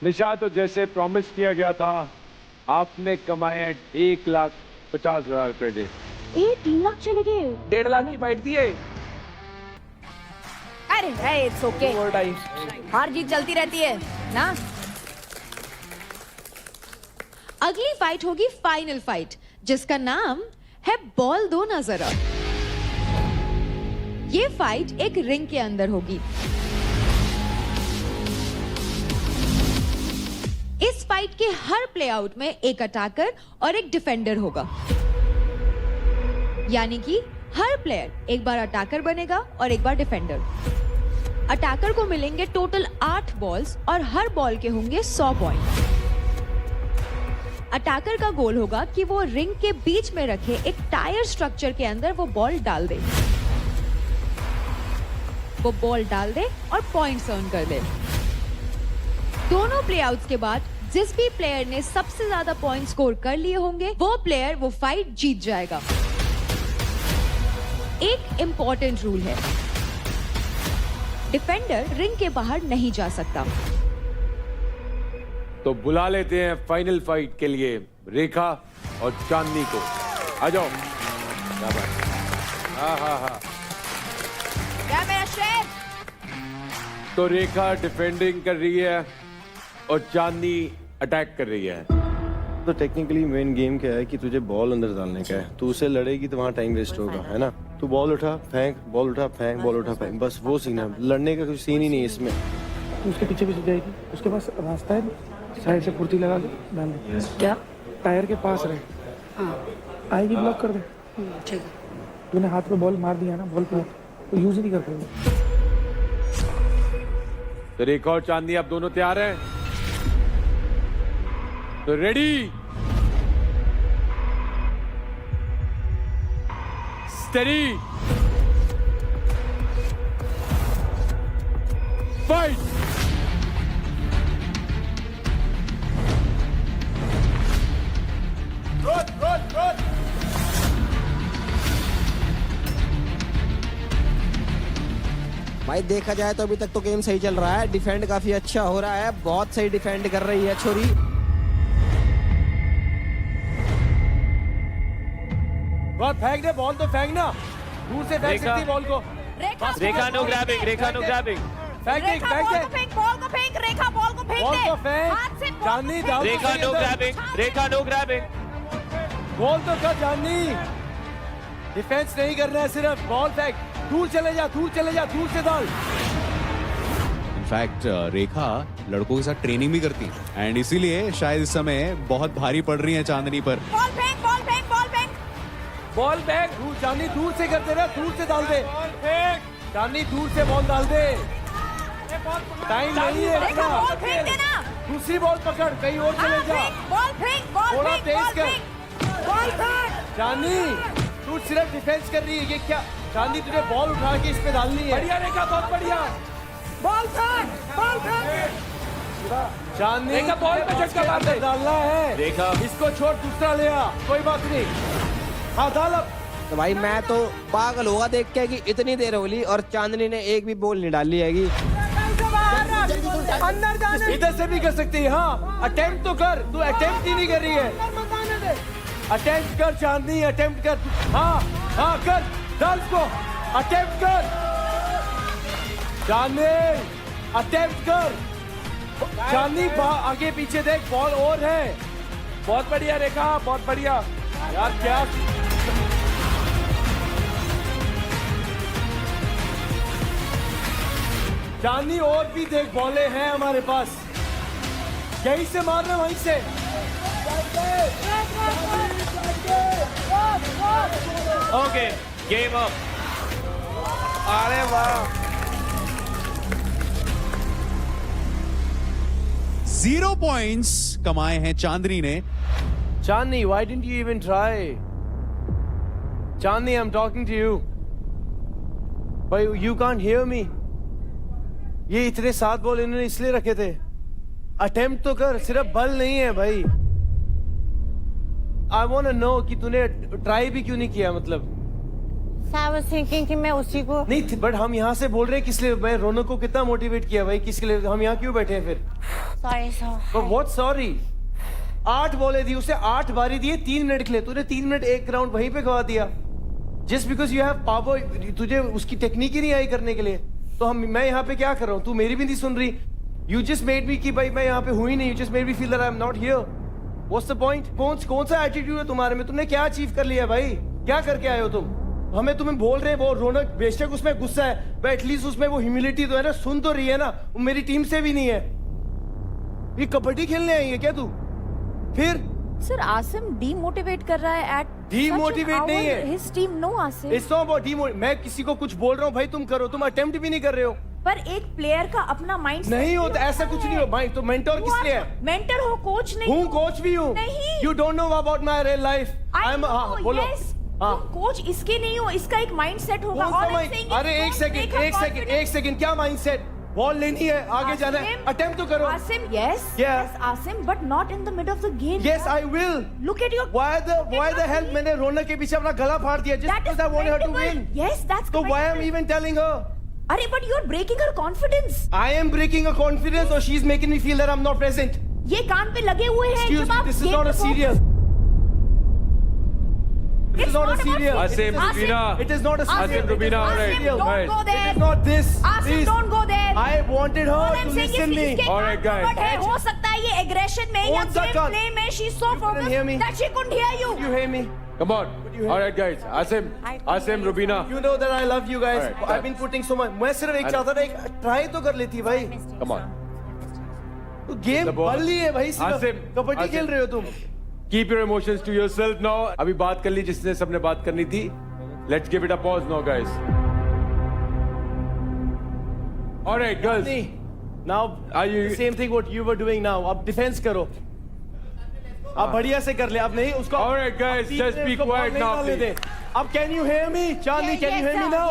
Speaker 5: निशा, तो जैसे प्रॉमिस किया गया था, आपने कमाए 1,50,000 रुपए डे।
Speaker 1: 3 लाख चले गए।
Speaker 8: 1.5 लाख की फाइट थी ये।
Speaker 1: अरे इट्स ओके, हार जीत चलती रहती है ना।
Speaker 18: अगली फाइट होगी फाइनल फाइट। जिसका नाम है बॉल दो ना जरा। ये फाइट एक रिंग के अंदर होगी। इस फाइट के हर प्ले आउट में एक अटैकर और एक डिफेंडर होगा, यानी कि हर प्लेयर एक बार अटैकर बनेगा और एक बार डिफेंडर। अटैकर को मिलेंगे टोटल 8 बॉल्स और हर बॉल के होंगे 100 पॉइंट। अटैकर का गोल होगा कि वो रिंग के बीच में रखे एक टायर स्ट्रक्चर के अंदर वो बॉल डाल दे। वो बॉल डाल दे और पॉइंट्स अर्न कर दे। दोनों प्लेआउट्स के बाद जिस भी प्लेयर ने सबसे ज्यादा पॉइंट स्कोर कर लिए होंगे वो प्लेयर वो फाइट जीत जाएगा। एक इंपॉर्टेंट रूल है, डिफेंडर रिंग के बाहर नहीं जा सकता।
Speaker 5: तो बुला लेते हैं फाइनल फाइट के लिए रेखा और चांदनी को। आ जाओ। हाँ।
Speaker 1: क्या मेरा शेर?
Speaker 5: तो रेखा डिफेंडिंग कर रही है और चांदनी अटैक कर रही है।
Speaker 4: तो टेक्निकली मेन गेम क्या है कि तुझे बॉल अंदर डालने का है। तू उसे लड़ेगी तो वहाँ टाइम वेस्ट होगा, है ना। तू बॉल उठा फेंक, बॉल उठा फेंक, बॉल उठा फेंक, बस वो सीन है। लड़ने का कुछ सीन ही नहीं है इसमें।
Speaker 8: उसके पीछे जाएगी, उसके पास रास्ता है, साइड से कुर्ती लगा के डाल दे। क्या? टायर के पास रहे। हाँ। आएगी ब्लॉक कर दे। ठीक है। तूने हाथ पे बॉल मार दिया ना, बॉल पे तो यूज नहीं कर पाएगा।
Speaker 5: तो रेखा और चांदनी आप दोनों तैयार हैं? तो रेडी, स्टेडी, फाइट।
Speaker 2: भाई देखा जाए तो अभी तक तो गेम सही चल रहा है। डिफेंड काफी अच्छा हो रहा है, बहुत सही डिफेंड कर रही है छोरी।
Speaker 4: बॉल फेंक दे, बॉल तो फेंक ना, दूर से फेंक सकती बॉल को।
Speaker 5: रेखा नो ग्रैबिंग, रेखा नो ग्रैबिंग।
Speaker 4: फेंक दे, फेंक दे,
Speaker 1: बॉल को फेंक, रेखा बॉल को फेंक
Speaker 4: बॉल
Speaker 1: दे।
Speaker 4: को फेंक।
Speaker 1: हाथ से बॉल
Speaker 4: चांदनी
Speaker 1: को
Speaker 4: डाल।
Speaker 1: फेंक।
Speaker 5: रेखा नो ग्रैबिंग, रेखा नो ग्रैबिंग।
Speaker 4: बॉल तो कर चांदनी, डिफेंस नहीं करना है, सिर्फ बॉल फेंक। दूर चले जा, दूर चले जा, दूर से डाल।
Speaker 7: इनफैक्ट रेखा लड़कों के साथ ट्रेनिंग भी करती है एंड इसीलिए शायद इस समय बहुत भारी पड़ रही है चांदनी पर।
Speaker 1: बॉल फेंक, बॉल फेंक, बॉल फेंक।
Speaker 4: बॉल फेंक, दूर चांदनी, दूर से करते रहे, दूर से डाल दे। चांदनी दूर से बॉल डाल दे, टाइम नहीं है
Speaker 1: रेखा बॉल फेंक देना।
Speaker 4: दूसरी बॉल पकड़, कहीं और चले जा।
Speaker 1: बॉल फेंक, बॉल
Speaker 4: थोड़ा
Speaker 1: फेंक,
Speaker 4: तेज
Speaker 1: बॉल
Speaker 4: कर।
Speaker 1: फेंक, बॉल फेंक।
Speaker 4: चांदनी तू सिर्फ डिफेंस कर रही है, ये क्या? चांदनी तुझे बॉल उठा के इस पे डालनी है।
Speaker 8: बढ़िया रेखा, बहुत बढ़िया।
Speaker 1: बॉल फेंक, बॉल फेंक।
Speaker 4: चांदनी
Speaker 8: रेखा बॉल पे झटका मार दे।
Speaker 4: डालना है।
Speaker 5: रेखा
Speaker 4: इसको छोड़, दूसरा ले आ, कोई बात नहीं। हाँ डाल अब।
Speaker 2: तो भाई मैं तो पागल होगा देख के कि इतनी देर हो गई और चांदनी ने एक भी बॉल नहीं डाली हैगी।
Speaker 1: अंदर जाने।
Speaker 4: इधर से भी कर सकती है। हाँ अटेम्प्ट तो कर, तू अटेम्प्ट ही नहीं कर रही है। अटेम्प्ट कर चांदनी, अटेम्प्ट कर। हाँ कर, डाल को, अटेम्प्ट कर चांदनी, अटेम्प्ट कर। चांदनी आगे पीछे देख, बॉल और है।
Speaker 8: बहुत बढ़िया रेखा, बहुत बढ़िया।
Speaker 4: यार क्या चांदनी, और भी देख बॉलें हैं हमारे पास, यहीं से मार रहे, वहीं से।
Speaker 5: Okay, game up.
Speaker 4: अरे वाह,
Speaker 7: 0 पॉइंट्स कमाए हैं चांदनी ने।
Speaker 4: चांदनी, why didn't you even try? Chandni, I'm talking to you. But you can't hear me. ये इतने 7 बॉल इन्होंने इसलिए रखे थे। अटेम्प्ट तो कर, सिर्फ बल नहीं है भाई। I want to know कि तूने ट्राई भी क्यों नहीं किया, मतलब।
Speaker 1: I was thinking कि मैं उसी को
Speaker 4: नहीं, बट हम यहाँ से बोल रहे हैं किस लिए? मैं रोनक को कितना मोटिवेट किया भाई, किसके लिए? हम यहाँ क्यों बैठे हैं फिर?
Speaker 1: Sorry
Speaker 4: what sorry? 8 बॉलें दी उसे, 8 बारी दिए 3 मिनट के लिए। तूने 3 मिनट एक राउंड वहीं पे गवा दिया, just because you have power. तुझे उसकी टेक्निक ही नहीं आई करने के लिए। तो मैं यहाँ पे क्या कर रहा हूँ? तू मेरी भी नहीं सुन रही। यू जस्ट मेड मी कि भाई मैं यहाँ पे हूँ ही नहीं। You just made me feel that I am not here. What's the point? कौन सा एटीट्यूड है तुम्हारे में? तुमने क्या अचीव कर लिया भाई? क्या करके आए हो तुम? हमें तुम्हें बोल रहे वो रौनक बेशक उसमें गुस्सा है, बट एटलीस्ट उसमें वो ह्यूमिलिटी तो है ना, सुन तो रही है ना। वो मेरी टीम से भी नहीं है। ये कबड्डी खेलने आई है क्या तू? फिर
Speaker 1: सर आसिम डीमोटिवेट कर रहा है एट
Speaker 4: डीमोटिवेट नहीं है
Speaker 1: his team. No Asim,
Speaker 4: it's not about demotivate. मैं किसी को कुछ बोल रहा हूँ भाई, तुम करो, तुम अटेम्प्ट भी नहीं कर रहे हो।
Speaker 1: पर एक प्लेयर का अपना माइंड
Speaker 4: नहीं होता ऐसा कुछ नहीं हो भाई। तो मेंटर किस लिए है?
Speaker 1: मेंटर हो, कोच नहीं
Speaker 4: हूँ, कोच भी हूँ।
Speaker 1: नहीं,
Speaker 4: you don't know about my real life. I am बोलो।
Speaker 1: तुम कोच इसके नहीं हो, इसका एक माइंडसेट होगा।
Speaker 4: अरे एक सेकंड, क्या माइंडसेट? बॉल लेनी है, आगे जाना है, अटेम्प्ट तो करो।
Speaker 1: Asim, yes, Asim, but not in the mid of the game.
Speaker 4: Yes, I will.
Speaker 1: Look at your.
Speaker 4: Why the hell मैंने रौनक के पीछे अपना गला फाड़ दिया just because I wanted her to win?
Speaker 1: Yes, that's.
Speaker 4: So why am I even telling her?
Speaker 1: अरे but you're breaking her confidence.
Speaker 4: I am breaking her confidence, or she's making me feel that I'm not present.
Speaker 1: ये कान पे लगे हुए हैं।
Speaker 4: Excuse me, this is not a serious. It is not a serious.
Speaker 5: Asim, Rubina.
Speaker 4: It is not a serious.
Speaker 5: Asim, Rubina, all right.
Speaker 1: Asim, don't go there.
Speaker 4: It is not this.
Speaker 1: Asim,
Speaker 4: Please.
Speaker 1: don't go there.
Speaker 4: I wanted her to listen me.
Speaker 5: All right, guys.
Speaker 1: हो सकता है ये aggression में या game play में she's so focused that she couldn't hear you.
Speaker 4: You hear me?
Speaker 5: Come on. All right, guys. Asim, Rubina.
Speaker 4: You know that I love you guys.
Speaker 5: All right.
Speaker 4: I've been putting so much. मैं सिर्फ एक चाहता था, एक try तो कर लेती भाई।
Speaker 5: Come on.
Speaker 4: तो गेम बल ली है भाई, सिर्फ कबड्डी खेल रहे हो तुम।
Speaker 5: Keep your emotions to yourself now. अभी बात कर ली जिसने सबने बात करनी थी. Let's give it a pause now, guys. All right, girls.
Speaker 4: Now,
Speaker 5: Are you?
Speaker 4: the same thing what you were doing now. अब डिफेंस करो। अब बढ़िया से कर ले। अब नहीं उसको।
Speaker 5: All right, guys. Just be quiet now, please.
Speaker 4: अब can you hear me? Charlie, can you hear me now?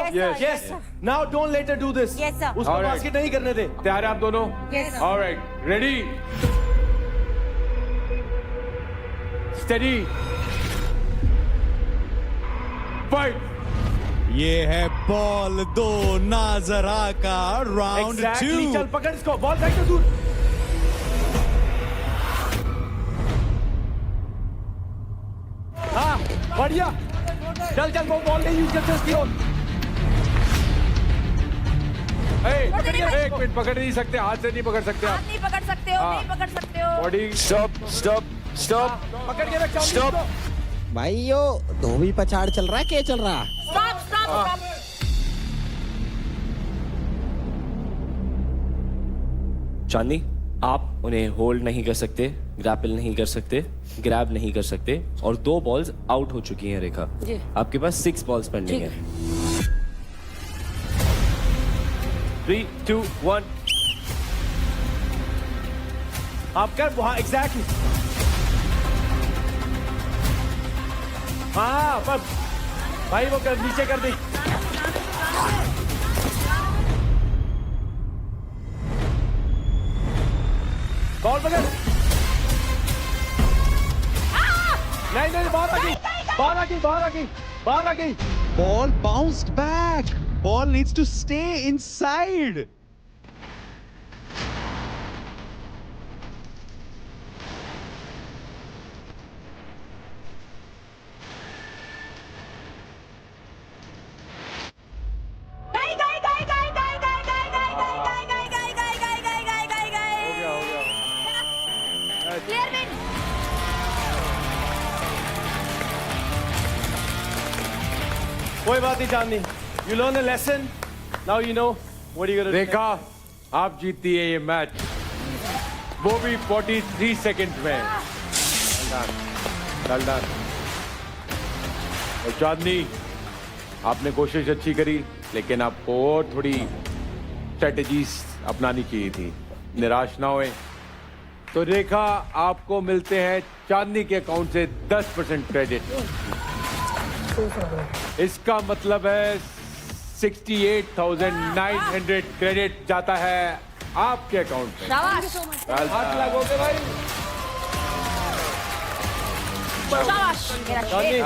Speaker 4: Yes. Now don't let her do this.
Speaker 1: Yes, sir.
Speaker 4: उसको
Speaker 5: All right.
Speaker 4: बास्केट नहीं करने दे।
Speaker 5: तैयार हैं आप दोनों?
Speaker 1: Yes, sir.
Speaker 5: All right. Ready? Steady. Fight.
Speaker 7: ये है बॉल 2 नाजरा का राउंड 2।
Speaker 4: चल पकड़ इसको, बॉल फेंक दे दूर। हाँ बढ़िया, चल वो बॉल नहीं यूज करते उसकी ओर।
Speaker 5: एक मिनट, पकड़ नहीं सकते, हाथ से नहीं पकड़ सकते आप।
Speaker 1: नहीं पकड़ सकते हो, नहीं पकड़ सकते हो।
Speaker 5: Body
Speaker 2: stop.
Speaker 4: पकड़ के रख।
Speaker 2: स्टॉप भाई, यो धोबी पछाड़ चल रहा है, क्या चल रहा?
Speaker 1: Stop.
Speaker 19: चांदनी, आप उन्हें होल्ड नहीं कर सकते, ग्रैपल नहीं कर सकते, ग्रैब नहीं कर सकते, और 2 बॉल्स आउट हो चुकी हैं रेखा।
Speaker 1: जी।
Speaker 19: आपके पास 6 बॉल्स पेंडिंग है। 3, 2, 1।
Speaker 4: आप कर वहाँ एग्जैक्टली। हाँ पर भाई वो कर नीचे कर दी। बॉल पकड़। नहीं बाहर आ गई।
Speaker 7: Ball bounced back. Ball needs to stay inside.
Speaker 1: Clear win.
Speaker 4: कोई बात नहीं चांदनी, you learn a lesson. Now you know what you gonna do.
Speaker 5: देखा, आप जीतती है ये मैच, वो भी 43 सेकंड में। Well done. और चांदनी, आपने कोशिश अच्छी करी, लेकिन आपको और थोड़ी स्ट्रेटेजीज अपनानी चाहिए थी। निराश ना होए। तो रेखा, आपको मिलते हैं चांदनी के अकाउंट से 10% क्रेडिट। इसका मतलब है 68,900 क्रेडिट जाता है आपके अकाउंट में।
Speaker 1: शाबाश।
Speaker 4: हाथ लगोगे भाई।
Speaker 1: शाबाश मेरा शेर।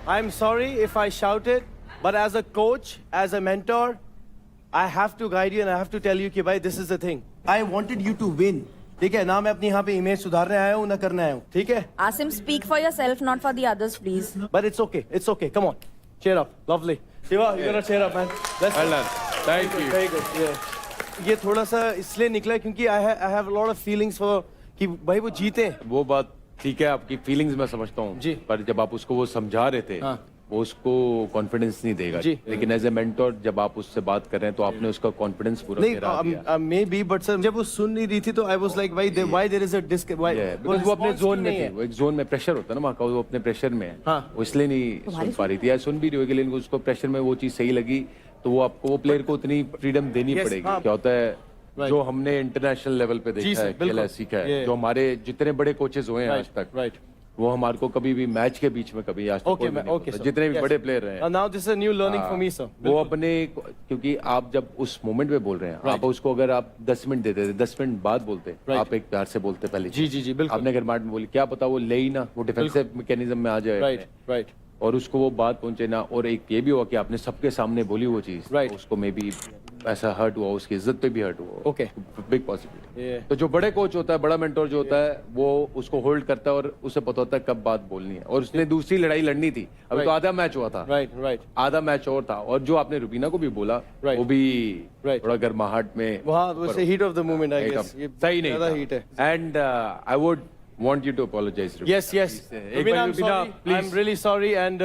Speaker 4: I'm sorry if I shouted, but as a coach, as a mentor, I have to guide you and I have to tell you कि भाई this is the thing. I wanted you to win. ठीक है ना, मैं अपनी यहाँ पे image सुधारने आया हूँ ना करने आया हूँ, ठीक है?
Speaker 1: Asim, speak for yourself, not for the others, please.
Speaker 4: But it's okay. Come on, cheer up, lovely. Shiva, you gotta cheer up, man.
Speaker 5: Well done. Thank you.
Speaker 4: Very good. Yeah. ये थोड़ा सा इसलिए निकला क्योंकि I have a lot of feelings for कि भाई वो जीते।
Speaker 5: वो बात ठीक है, आपकी फीलिंग्स मैं समझता हूँ जी, पर जब आप उसको वो समझा रहे थे वो उसको कॉन्फिडेंस नहीं देगा जी, लेकिन एज ए मेंटर जब आप उससे बात कर रहे हैं तो आपने उसका कॉन्फिडेंस पूरा गिरा दिया।
Speaker 4: मे बी बट सर जब वो सुन नहीं रही थी तो I was like why there is a disc,
Speaker 5: because वो अपने जोन में थी, वो एक जोन में प्रेशर होता है ना वहाँ का, वो अपने प्रेशर में है, वो इसलिए नहीं सुन पा रही थी, या सुन भी रही होगी लेकिन उसको प्रेशर में वो चीज सही लगी, तो वो आपको वो प्लेयर को उतनी फ्रीडम देनी पड़ेगी। क्या होता है जो हमने इंटरनेशनल लेवल पे देखा है, खेला सीखा है, जो हमारे जितने बड़े कोचेस हुए हैं आज तक, वो हमारे को कभी भी मैच के बीच में कभी आज तक जितने भी बड़े प्लेयर रहे हैं,
Speaker 4: now this is a new learning for me sir.
Speaker 5: वो अपने, क्योंकि आप जब उस मोमेंट में बोल रहे हैं, आप उसको अगर आप 10 मिनट देते थे, 10 मिनट बाद बोलते, आप एक प्यार से बोलते पहले
Speaker 4: जी बिल्कुल,
Speaker 5: आपने अगर में बोली, क्या पता वो ले ही ना, वो डिफेंसिव मैकेनिज्म में आ जाए,
Speaker 4: राइट,
Speaker 5: और उसको वो बात पहुंचे ना, और एक ये भी हुआ कि आपने सबके सामने बोली वो चीज, उसको मे बी ऐसा हर्ट हुआ, उसकी इज्जत पे भी हर्ट हुआ।
Speaker 4: Okay,
Speaker 5: big possibility. तो जो बड़े कोच होता है, बड़ा मेंटोर जो होता है, वो उसको होल्ड करता है और उसे पता होता है कब बात बोलनी है, और उसने दूसरी लड़ाई लड़नी थी, अभी तो आधा मैच हुआ था,
Speaker 4: राइट,
Speaker 5: आधा मैच और था, और जो आपने रुबीना को भी बोला वो भी थोड़ा गर्माहट में,
Speaker 4: वहाँ heat of the moment I guess,
Speaker 5: सही नहीं
Speaker 4: हीट है,
Speaker 5: and I would want you to apologize.
Speaker 4: Yes. Rubina, I'm sorry. Please. I'm really sorry, and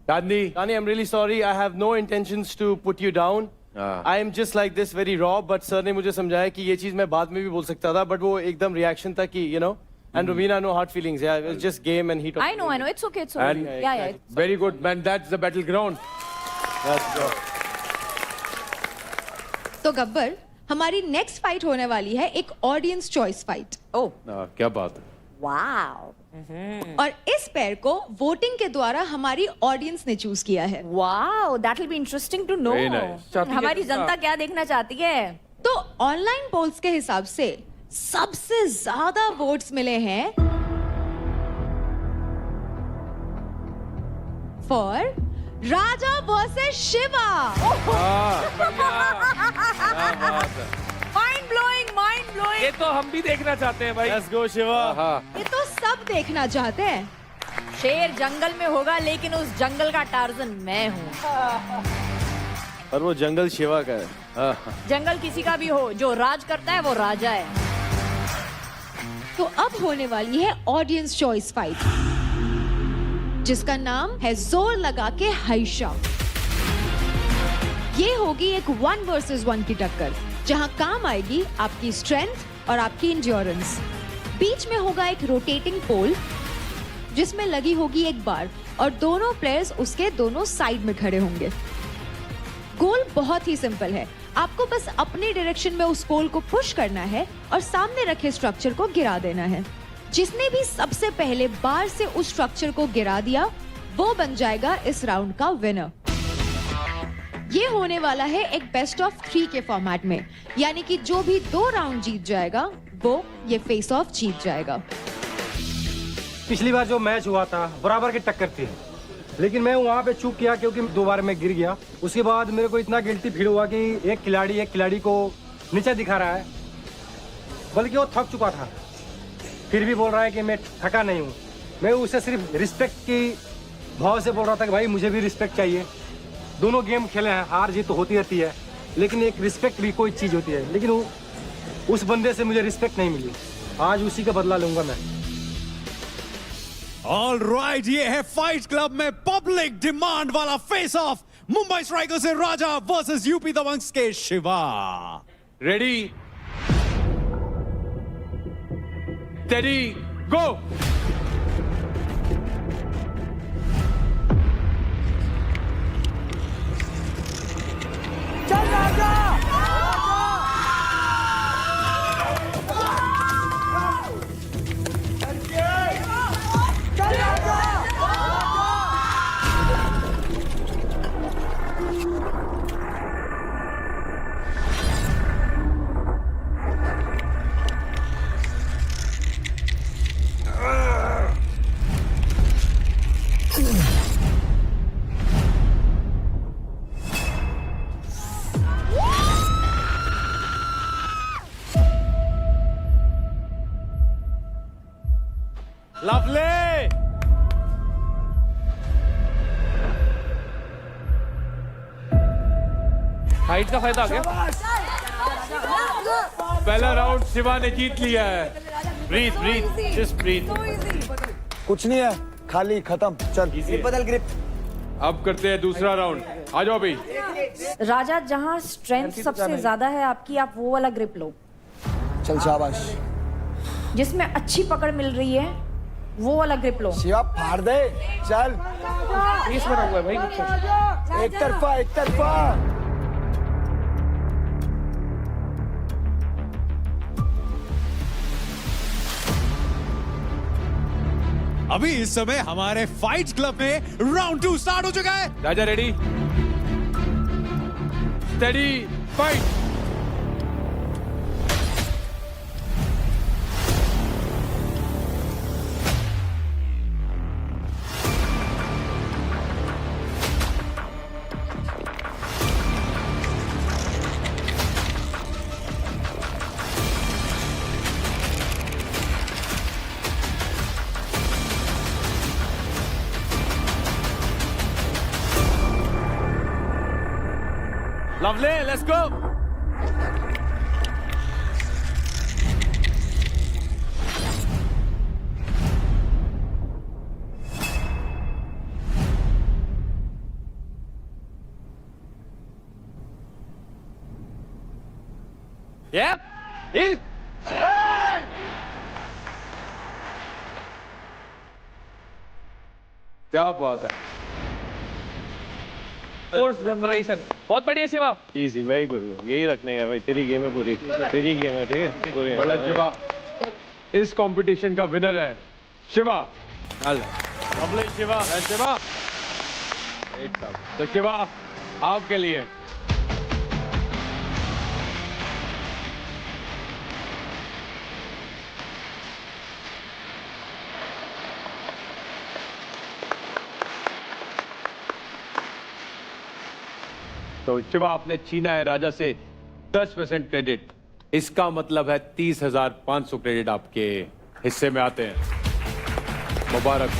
Speaker 4: Tani, I'm really sorry. I have no intentions to put you down. I am just like this, very raw. But sir ने मुझे समझाया कि ये चीज मैं बाद में भी बोल सकता था, but वो एकदम reaction था कि And Rubina, no hard feelings. Yeah, it's just game and heat of.
Speaker 1: I know. It's okay. It's okay. Yeah.
Speaker 5: Very good, man. That's the battleground.
Speaker 18: तो गब्बर, हमारी नेक्स्ट फाइट होने वाली है एक ऑडियंस चॉइस फाइट।
Speaker 1: ओह,
Speaker 5: क्या बात है।
Speaker 1: वाओ।
Speaker 18: और इस पेयर को वोटिंग के द्वारा हमारी ऑडियंस ने चूज किया है।
Speaker 1: Wow, that will be interesting to know. हमारी जनता क्या देखना चाहती है।
Speaker 18: तो ऑनलाइन पोल्स के हिसाब से सबसे ज्यादा वोट्स मिले हैं for Raja versus Shiva.
Speaker 1: Mind blowing.
Speaker 8: ये तो हम भी देखना चाहते हैं भाई।
Speaker 4: Let's go Shiva.
Speaker 18: ये तो सब देखना चाहते हैं।
Speaker 1: शेर जंगल में होगा, लेकिन उस जंगल का टार्जन मैं हूँ।
Speaker 4: और वो जंगल शिवा का है।
Speaker 1: जंगल किसी का भी हो, जो राज करता है वो राजा है।
Speaker 18: तो अब होने वाली है ऑडियंस चॉइस फाइट, जिसका नाम है जोर लगा के हाइशा। ये होगी एक 1 वर्सेस 1 की टक्कर, जहां काम आएगी आपकी स्ट्रेंथ और आपकी इंड्योरेंस। बीच में होगा एक रोटेटिंग पोल, जिसमें लगी होगी एक बार, और दोनों प्लेयर्स उसके दोनों साइड में खड़े होंगे। गोल बहुत ही सिंपल है, आपको बस अपने डायरेक्शन में उस पोल को पुश करना है और सामने रखे स्ट्रक्चर को गिरा देना है। जिसने भी सबसे पहले बार से उस स्ट्रक्चर को गिरा दिया, वो बन जाएगा इस राउंड का विनर। ये होने वाला है एक बेस्ट ऑफ 3 के फॉर्मेट में, यानी कि जो भी 2 राउंड जीत जाएगा वो ये फेस ऑफ जीत जाएगा।
Speaker 17: पिछली बार जो मैच हुआ था बराबर की टक्कर थी, लेकिन मैं वहाँ पे चूक किया क्योंकि 2 बार मैं गिर गया। उसके बाद मेरे को इतना गिल्टी फील हुआ कि एक खिलाड़ी को नीचे दिखा रहा है, बल्कि वो थक चुका था, फिर भी बोल रहा है कि मैं थका नहीं हूँ। मैं उसे सिर्फ रिस्पेक्ट की भाव से बोल रहा था कि भाई मुझे भी रिस्पेक्ट चाहिए। दोनों गेम खेले हैं, हार जीत तो होती रहती है, लेकिन एक रिस्पेक्ट भी कोई चीज़ होती है। लेकिन उस बंदे से मुझे रिस्पेक्ट नहीं मिली, आज उसी का बदला लूंगा मैं।
Speaker 7: ऑल राइट, ये है फाइट क्लब में पब्लिक डिमांड वाला फेस ऑफ, मुंबई स्ट्राइकर्स से राजा वर्सेस यूपी दबंग्स के शिवा।
Speaker 5: रेडी, स्टेडी, गो।
Speaker 14: चल राजा।
Speaker 5: लवली,
Speaker 8: हाइट का फायदा आ गया।
Speaker 5: पहला राउंड शिवा ने जीत लिया है। breathe. Just breathe.
Speaker 10: कुछ नहीं है, खाली खत्म। चल
Speaker 9: बदल ग्रिप।
Speaker 5: अब करते हैं दूसरा राउंड। आ जाओ भाई।
Speaker 1: राजा, जहाँ स्ट्रेंथ सबसे ज्यादा है आपकी, आप वो वाला ग्रिप लो।
Speaker 10: चल शाबाश।
Speaker 1: जिसमें अच्छी पकड़ मिल रही है वो वाला ग्रिप लो।
Speaker 10: शिवा फाड़ दे। चल
Speaker 8: पीस बना हुआ है भाई।
Speaker 10: एक तरफा, एक तरफा।
Speaker 7: अभी इस समय हमारे फाइट्स क्लब में राउंड 2 स्टार्ट हो चुका है।
Speaker 5: Raja ready, steady, fight. Lovely, let's go. Yep. क्या बात है।
Speaker 8: बहुत बढ़िया शिवा।
Speaker 4: Easy, very good. यही रखने का भाई, तेरी गेम है पूरी, तेरी गेम है, ठीक है पूरी।
Speaker 5: बड़ा शिवा इस कंपटीशन का विनर है शिवा। लवली शिवा, शिवा। तो शिवा आपके लिए तो शिवा आपने छीना है राजा से 10% क्रेडिट। इसका मतलब है 30,500 क्रेडिट आपके हिस्से में आते हैं। मुबारक।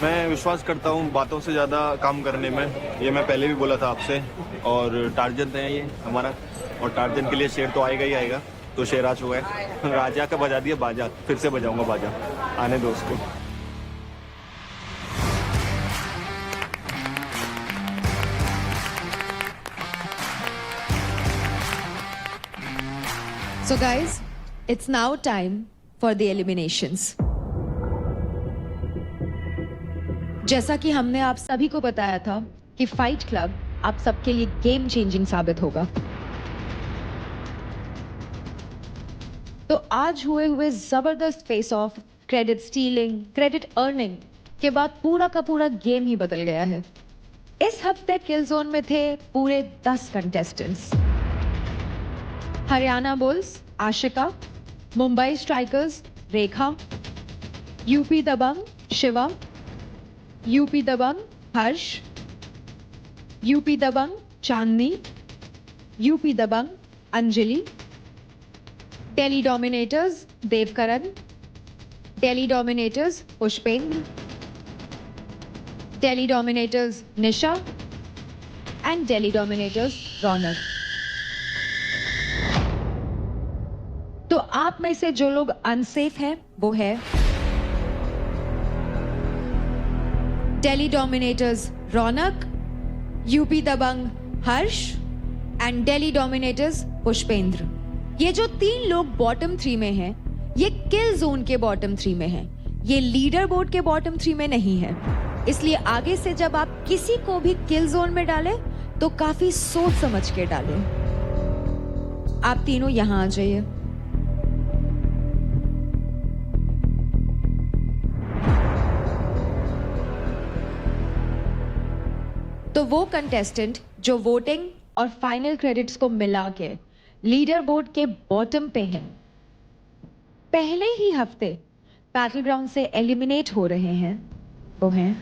Speaker 20: मैं विश्वास करता हूँ बातों से ज़्यादा काम करने में, ये मैं पहले भी बोला था आपसे। और टार्जन है ये हमारा, और टार्जन के लिए शेर तो आएगा ही आएगा। तो शेर आ चुका है। राजा का बजा दिया बाजा, फिर से बजाऊंगा बाजा। आने दो उसको।
Speaker 18: So guys, it's now time for the eliminations. जैसा कि हमने आप सभी को बताया था कि फाइट क्लब आप सबके लिए गेम चेंजिंग साबित होगा। तो आज हुए जबरदस्त face of, credit stealing, credit earning के बाद पूरा का पूरा गेम ही बदल गया है। इस हफ्ते किल जोन में थे पूरे 10 contestants. Haryana Bulls Ashika, Mumbai Strikers Rekha, UP Dabang Shiva, UP Dabang Harsh, UP Dabang Chandni, UP Dabang Anjali, Delhi Dominators Devkaran, Delhi Dominators Pushpendra, Delhi Dominators Nisha and Delhi Dominators Raunak. तो आप में से जो लोग अनसेफ हैं वो है Delhi Dominators Raunak, UP Dabang Harsh and Delhi Dominators Pushpendra. ये जो 3 लोग बॉटम 3 में हैं, ये किल जोन के बॉटम 3 में हैं, ये लीडर बोर्ड के बॉटम 3 में नहीं है। इसलिए आगे से जब आप किसी को भी किल जोन में डालें तो काफी सोच समझ के डालें। आप तीनों यहां आ जाइए। तो वो कंटेस्टेंट जो वोटिंग और फाइनल क्रेडिट्स को मिला के लीडर बोर्ड के बॉटम पे हैं, पहले ही हफ्ते बैटल ग्राउंड से एलिमिनेट हो रहे हैं, वो हैं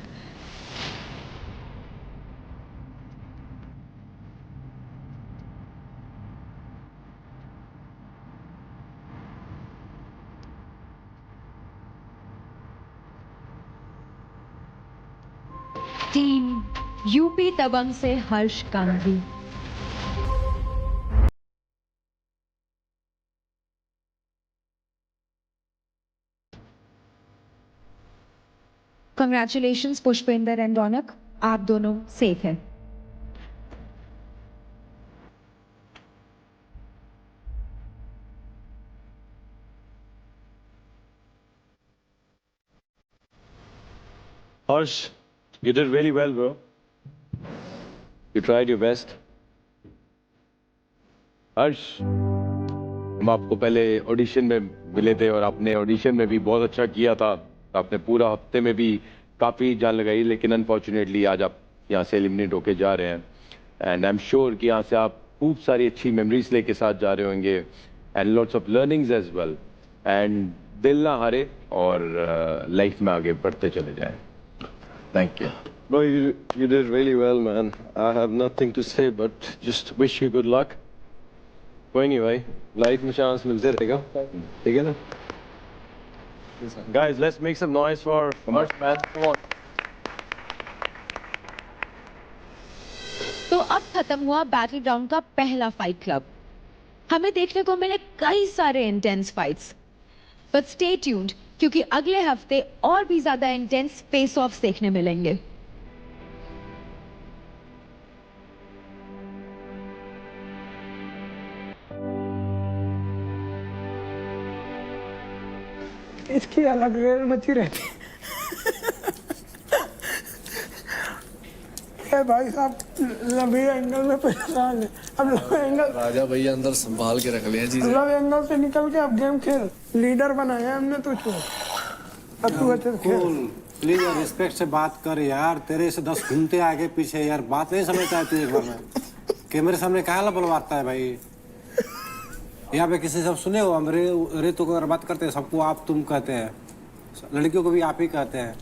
Speaker 18: टीम यूपी दबंग से हर्ष गांधी। कंग्रेचुलेशंस पुष्पेंद्र एंड रौनक, आप दोनों सेफ हैं।
Speaker 12: Harsh, you did really well, bro. You tried your best.
Speaker 5: हर्ष, हम आपको पहले ऑडिशन में मिले थे और आपने ऑडिशन में भी बहुत अच्छा किया था। आपने पूरा हफ्ते में भी काफ़ी जान लगाई, लेकिन अनफॉर्चुनेटली आज आप यहाँ से एलिमिनेट होके जा रहे हैं। एंड आई एम श्योर कि यहाँ से आप खूब सारी अच्छी मेमोरीज लेके साथ जा रहे होंगे and lots of learnings as well. And दिल ना हारे और लाइफ में आगे बढ़ते चले जाएं। Thank you.
Speaker 12: Bro, you did really well, man. I have nothing to say but just wish you good luck. कोई नहीं भाई, लाइफ में चांस मिलते रहेगा, ठीक है ना? Guys, let's make some noise for Harsh, man. Come on.
Speaker 18: तो अब खत्म हुआ बैटल ग्राउंड का पहला फाइट क्लब। हमें देखने को मिले कई सारे intense fights, but stay tuned क्योंकि अगले हफ्ते और भी ज्यादा इंटेंस फेस ऑफ्स देखने मिलेंगे।
Speaker 14: इसकी अलग रेल मची रहती है भाई साहब, लंबे एंगल में परेशान है। अब लंबे एंगल
Speaker 21: राजा भैया अंदर संभाल के रख लिया चीजें।
Speaker 14: लंबे एंगल से निकल के अब गेम खेल, लीडर बनाया हमने तुझको। अब तू अच्छे से खेल।
Speaker 21: प्लीज यार रिस्पेक्ट से बात कर यार, तेरे से 10 घूमते आगे पीछे यार, बात नहीं समझता है तू एक बार में। कैमरे सामने कहाँ बुलवाता है भाई? यहाँ पे किसी सब सुने हो हम रेतों को अगर बात करते हैं सबको आप तुम कहते हैं, लड़कियों को भी आप ही कहते हैं,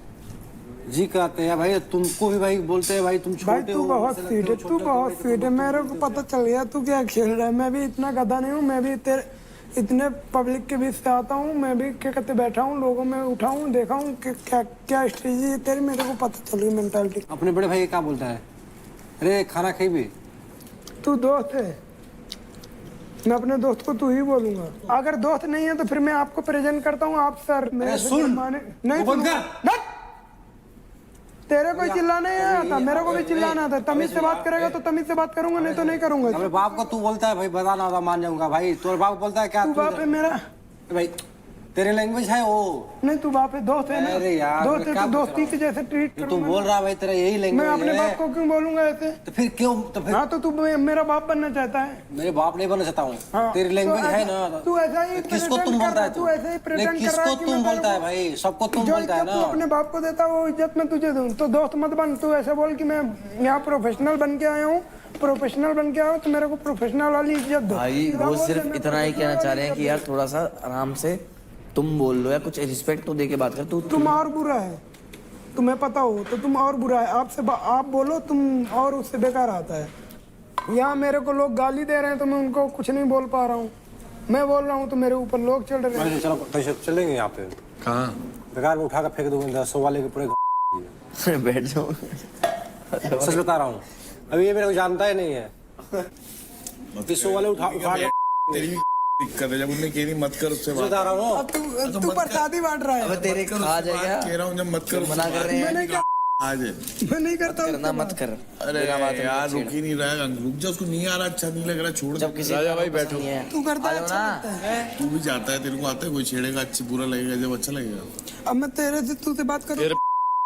Speaker 21: जी कहते हैं भाई, तुमको भी भाई बोलते हैं भाई तुम छोटे
Speaker 14: भाई तू बहुत स्वीट है, तू बहुत स्वीट है। मेरे को पता चल गया तू क्या खेल रहा है। मैं भी इतना गधा नहीं हूँ, मैं भी तेरे इतने पब्लिक के बीच से आता हूँ, मैं भी क्या कहते बैठा हूँ, लोगों में उठा हूँ, देखा हूँ कि क्या क्या स्ट्रेटजी है तेरी, मेरे को पता चल गई मेंटालिटी।
Speaker 21: अपने बड़े भाई क्या बोलता है? अरे खाना खाई भी,
Speaker 14: तू दोस्त है, मैं अपने दोस्त को तू ही बोलूंगा। अगर दोस्त नहीं है तो फिर मैं आपको प्रेजेंट करता हूँ। आप सर मेरे नहीं तेरे को चिल्लाना ही आता, मेरे को भी चिल्लाना आता। तमीज से बात करेगा तो तमीज से बात करूंगा, नहीं तो नहीं करूंगा।
Speaker 21: अपने बाप को तू बोलता है भाई बताना होता मान जाऊंगा भाई, तो बाप बोलता है क्या?
Speaker 14: तू बाप है मेरा
Speaker 21: भाई, तेरे लैंग्वेज है वो
Speaker 14: नहीं, तू बाप है, दोस्त है ना।
Speaker 21: अरे यार
Speaker 14: दोस्त है तो दोस्ती के जैसे ट्रीट
Speaker 21: तू बोल रहा भाई, तेरा यही लैंग्वेज
Speaker 14: मैं अपने बाप को क्यों बोलूंगा ऐसे?
Speaker 21: तो फिर क्यों? तो फिर
Speaker 14: हाँ तो तू मेरा बाप बनना चाहता है?
Speaker 21: मेरे बाप नहीं बनना चाहता हूँ। तेरी लैंग्वेज है ना,
Speaker 14: तू ऐसा ही
Speaker 21: किसको तुम बोलता है?
Speaker 14: तू ऐसे ही प्रेजेंट कर रहा है।
Speaker 21: किसको तुम बोलता है भाई? सबको तुम बोलता है ना।
Speaker 14: तू अपने बाप को देता वो इज्जत में तुझे दूं, तो दोस्त मत बन। तू ऐसे बोल कि मैं यहाँ प्रोफेशनल बन के आया हूँ, प्रोफेशनल बन के आया हूँ तो मेरे को प्रोफेशनल वाली इज्जत दो।
Speaker 9: भाई वो सिर्फ इतना ही कहना चाह रहे हैं कि यार थोड़ा सा आराम से तुम बोल लो या कुछ रिस्पेक्ट तो दे के बात कर।
Speaker 14: तुम और बुरा है, तुम्हें पता हो तो तुम और बुरा है। आपसे आप बोलो तुम और उससे बेकार आता है। यहाँ मेरे को लोग गाली दे रहे हैं तो मैं उनको कुछ नहीं बोल पा रहा हूँ। मैं बोल रहा हूँ तो मेरे ऊपर लोग चढ़ रहे हैं।
Speaker 21: चलो चलेंगे यहाँ पे। कहाँ? बेकार में उठा कर फेंक दूंगा 100 वाले के पूरे।
Speaker 9: बैठ जाओ,
Speaker 21: सच बता रहा हूँ, अभी ये मेरे को जानता ही नहीं है। 100 वाले उठा
Speaker 13: दिक्कत है जब उन्हें कह रही मत कर उससे
Speaker 21: बता रहा हूँ।
Speaker 14: तू प्रसादी बांट रहा है।
Speaker 9: अब तेरे को आ जाएगा,
Speaker 13: कह रहा हूँ जब मत कर,
Speaker 9: मना कर रहे हैं।
Speaker 14: मैं नहीं करता हूँ,
Speaker 9: करना मत कर।
Speaker 13: अरे यार रुक ही नहीं रहा, रुक जा, उसको नहीं आ रहा, अच्छा नहीं लग रहा, छोड़।
Speaker 9: जब किसी
Speaker 13: राजा भाई बैठो,
Speaker 14: तू करता है ना,
Speaker 13: तू भी जाता है, तेरे को आता है कोई छेड़ेगा अच्छी बुरा लगेगा जब अच्छा लगेगा।
Speaker 14: अब मैं तेरे से तू से बात करूँ?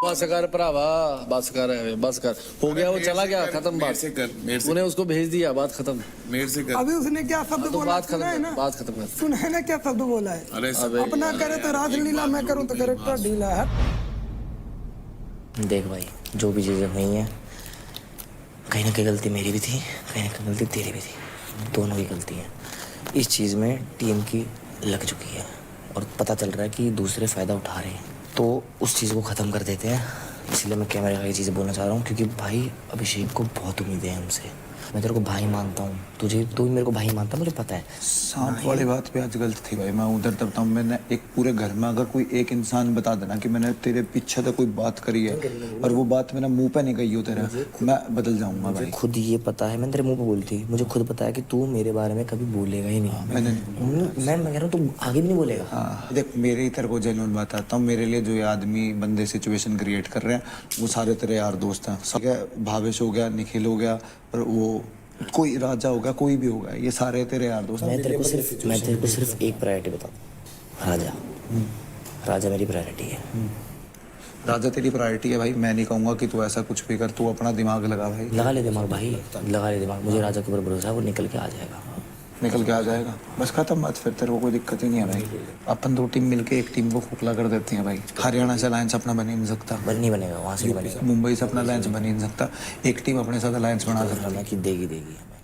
Speaker 21: बस कर भरावा, बस कर, बस कर, हो गया वो चला गया, खत्म बात। उन्हें उसको भेज दिया, बात खत्म।
Speaker 13: मेरे से कर।
Speaker 14: अभी उसने क्या शब्द बोला?
Speaker 21: बात खत्म है ना, बात खत्म कर।
Speaker 14: सुना है ना क्या शब्द बोला है?
Speaker 13: अरे
Speaker 14: अपना करे तो रासलीला, मैं करूँ तो कैरेक्टर ढीला है।
Speaker 9: देख भाई, जो भी चीजें हुई हैं कहीं ना कहीं गलती मेरी भी थी, कहीं ना कहीं गलती तेरी भी थी, दोनों की गलती है। इस चीज में टीम की लग चुकी है और पता चल रहा है कि दूसरे फायदा उठा रहे हैं, तो उस चीज़ को ख़त्म कर देते हैं। इसलिए मैं कैमरे का ये चीज़ बोलना चाह रहा हूँ, क्योंकि भाई अभिषेक को बहुत उम्मीदें हैं हमसे। मैं तेरे को भाई मानता हूँ, तुझे तू भी मेरे को भाई मानता है, मुझे पता है।
Speaker 10: सांप वाली बात पे आज गलत थी भाई, मैं उधर तब था। मैंने एक पूरे घर में अगर कोई एक इंसान बता देना कि मैंने तेरे पीछे तक कोई बात करी है और वो बात मेरा मुंह पे नहीं गई हो तेरा, मैं बदल जाऊंगा भाई।
Speaker 9: खुद ये पता है, मैंने तेरे मुंह पे बोली थी, मुझे खुद पता है कि तू मेरे बारे में कभी बोलेगा ही नहीं।
Speaker 10: मैंने
Speaker 9: मैं कह रहा हूँ तू आगे भी नहीं बोलेगा।
Speaker 10: हाँ देख, मेरे ही तेरे को जेन्युइन बात आता हूँ, मेरे लिए जो ये आदमी बंदे सिचुएशन क्रिएट कर रहे हैं वो सारे तेरे यार दोस्त हैं। सब भावेश हो गया, निखिल हो गया, और वो कोई राजा होगा, कोई भी होगा, ये सारे तेरे यार दोस्त।
Speaker 9: मैं तेरे को सिर्फ एक प्रायोरिटी बताऊँ, राजा। राजा मेरी प्रायोरिटी है।
Speaker 10: राजा तेरी प्रायोरिटी है भाई, मैं नहीं कहूंगा कि तू ऐसा कुछ भी कर, तू अपना दिमाग लगा भाई।
Speaker 9: लगा ले दिमाग भाई, लगा ले दिमाग। मुझे राजा के ऊपर भरोसा है, वो निकल के आ जाएगा।
Speaker 10: निकल के आ जाएगा, बस खत्म बात, फिर तेरे को कोई दिक्कत ही नहीं है भाई। अपन दो टीम मिलके एक टीम को खोखला कर देती है भाई। हरियाणा से अलायंस अपना बन ही नहीं सकता,
Speaker 9: नहीं बनेगा, वहाँ से नहीं बनेगा।
Speaker 10: मुंबई से अपना अलायंस बन ही नहीं सकता, एक टीम अपने साथ अलायंस बना सकता है
Speaker 9: कि देगी।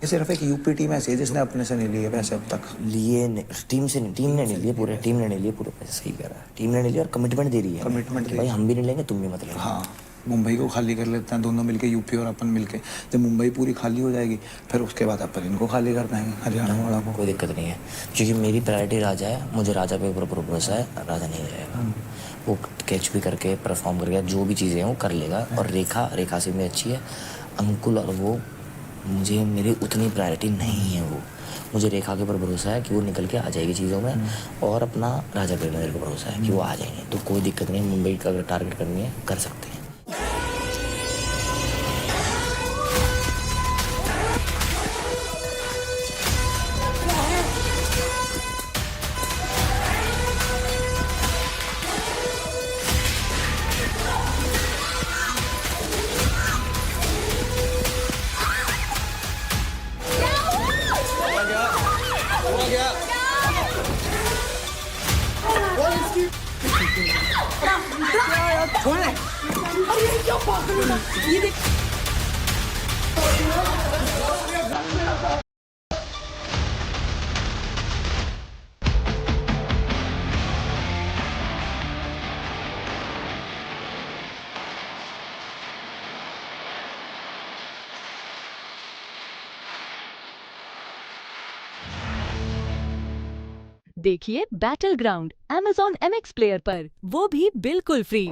Speaker 10: ये सिर्फ एक यूपी टीम ऐसी है जिसने अपने से नहीं लिए पैसे अब तक।
Speaker 9: लिए टीम ने नहीं लिए पूरे, टीम ने नहीं लिए पूरे पैसे। सही कह रहा है, टीम ने नहीं लिया और कमिटमेंट दे रही है।
Speaker 10: कमिटमेंट
Speaker 9: भाई हम भी नहीं लेंगे, तुम भी मत लेना।
Speaker 10: हाँ, मुंबई को खाली कर लेते हैं दोनों मिलके, यूपी और अपन मिलके। जब मुंबई पूरी खाली हो जाएगी फिर उसके बाद अपन इनको खाली कर पाएंगे, हरियाणा वाला को।
Speaker 9: कोई दिक्कत नहीं है, क्योंकि मेरी प्रायोरिटी राजा है। मुझे राजा पे ऊपर भरोसा है, राजा नहीं जाएगा। वो कैच भी करके परफॉर्म करके जो भी चीज़ें हैं वो कर लेगा। और रेखा से भी अच्छी है। अंकुल और वो मुझे, मेरी उतनी प्रायोरिटी नहीं है। वो मुझे रेखा के ऊपर भरोसा है कि वो निकल के आ जाएगी चीज़ों में, और अपना राजा पे मेरे को भरोसा है कि वो आ जाएंगे। तो कोई दिक्कत नहीं है, मुंबई का अगर टारगेट करनी है कर सकते हैं।
Speaker 15: देखिए battle ground Amazon MX player पर, वो भी बिल्कुल फ्री।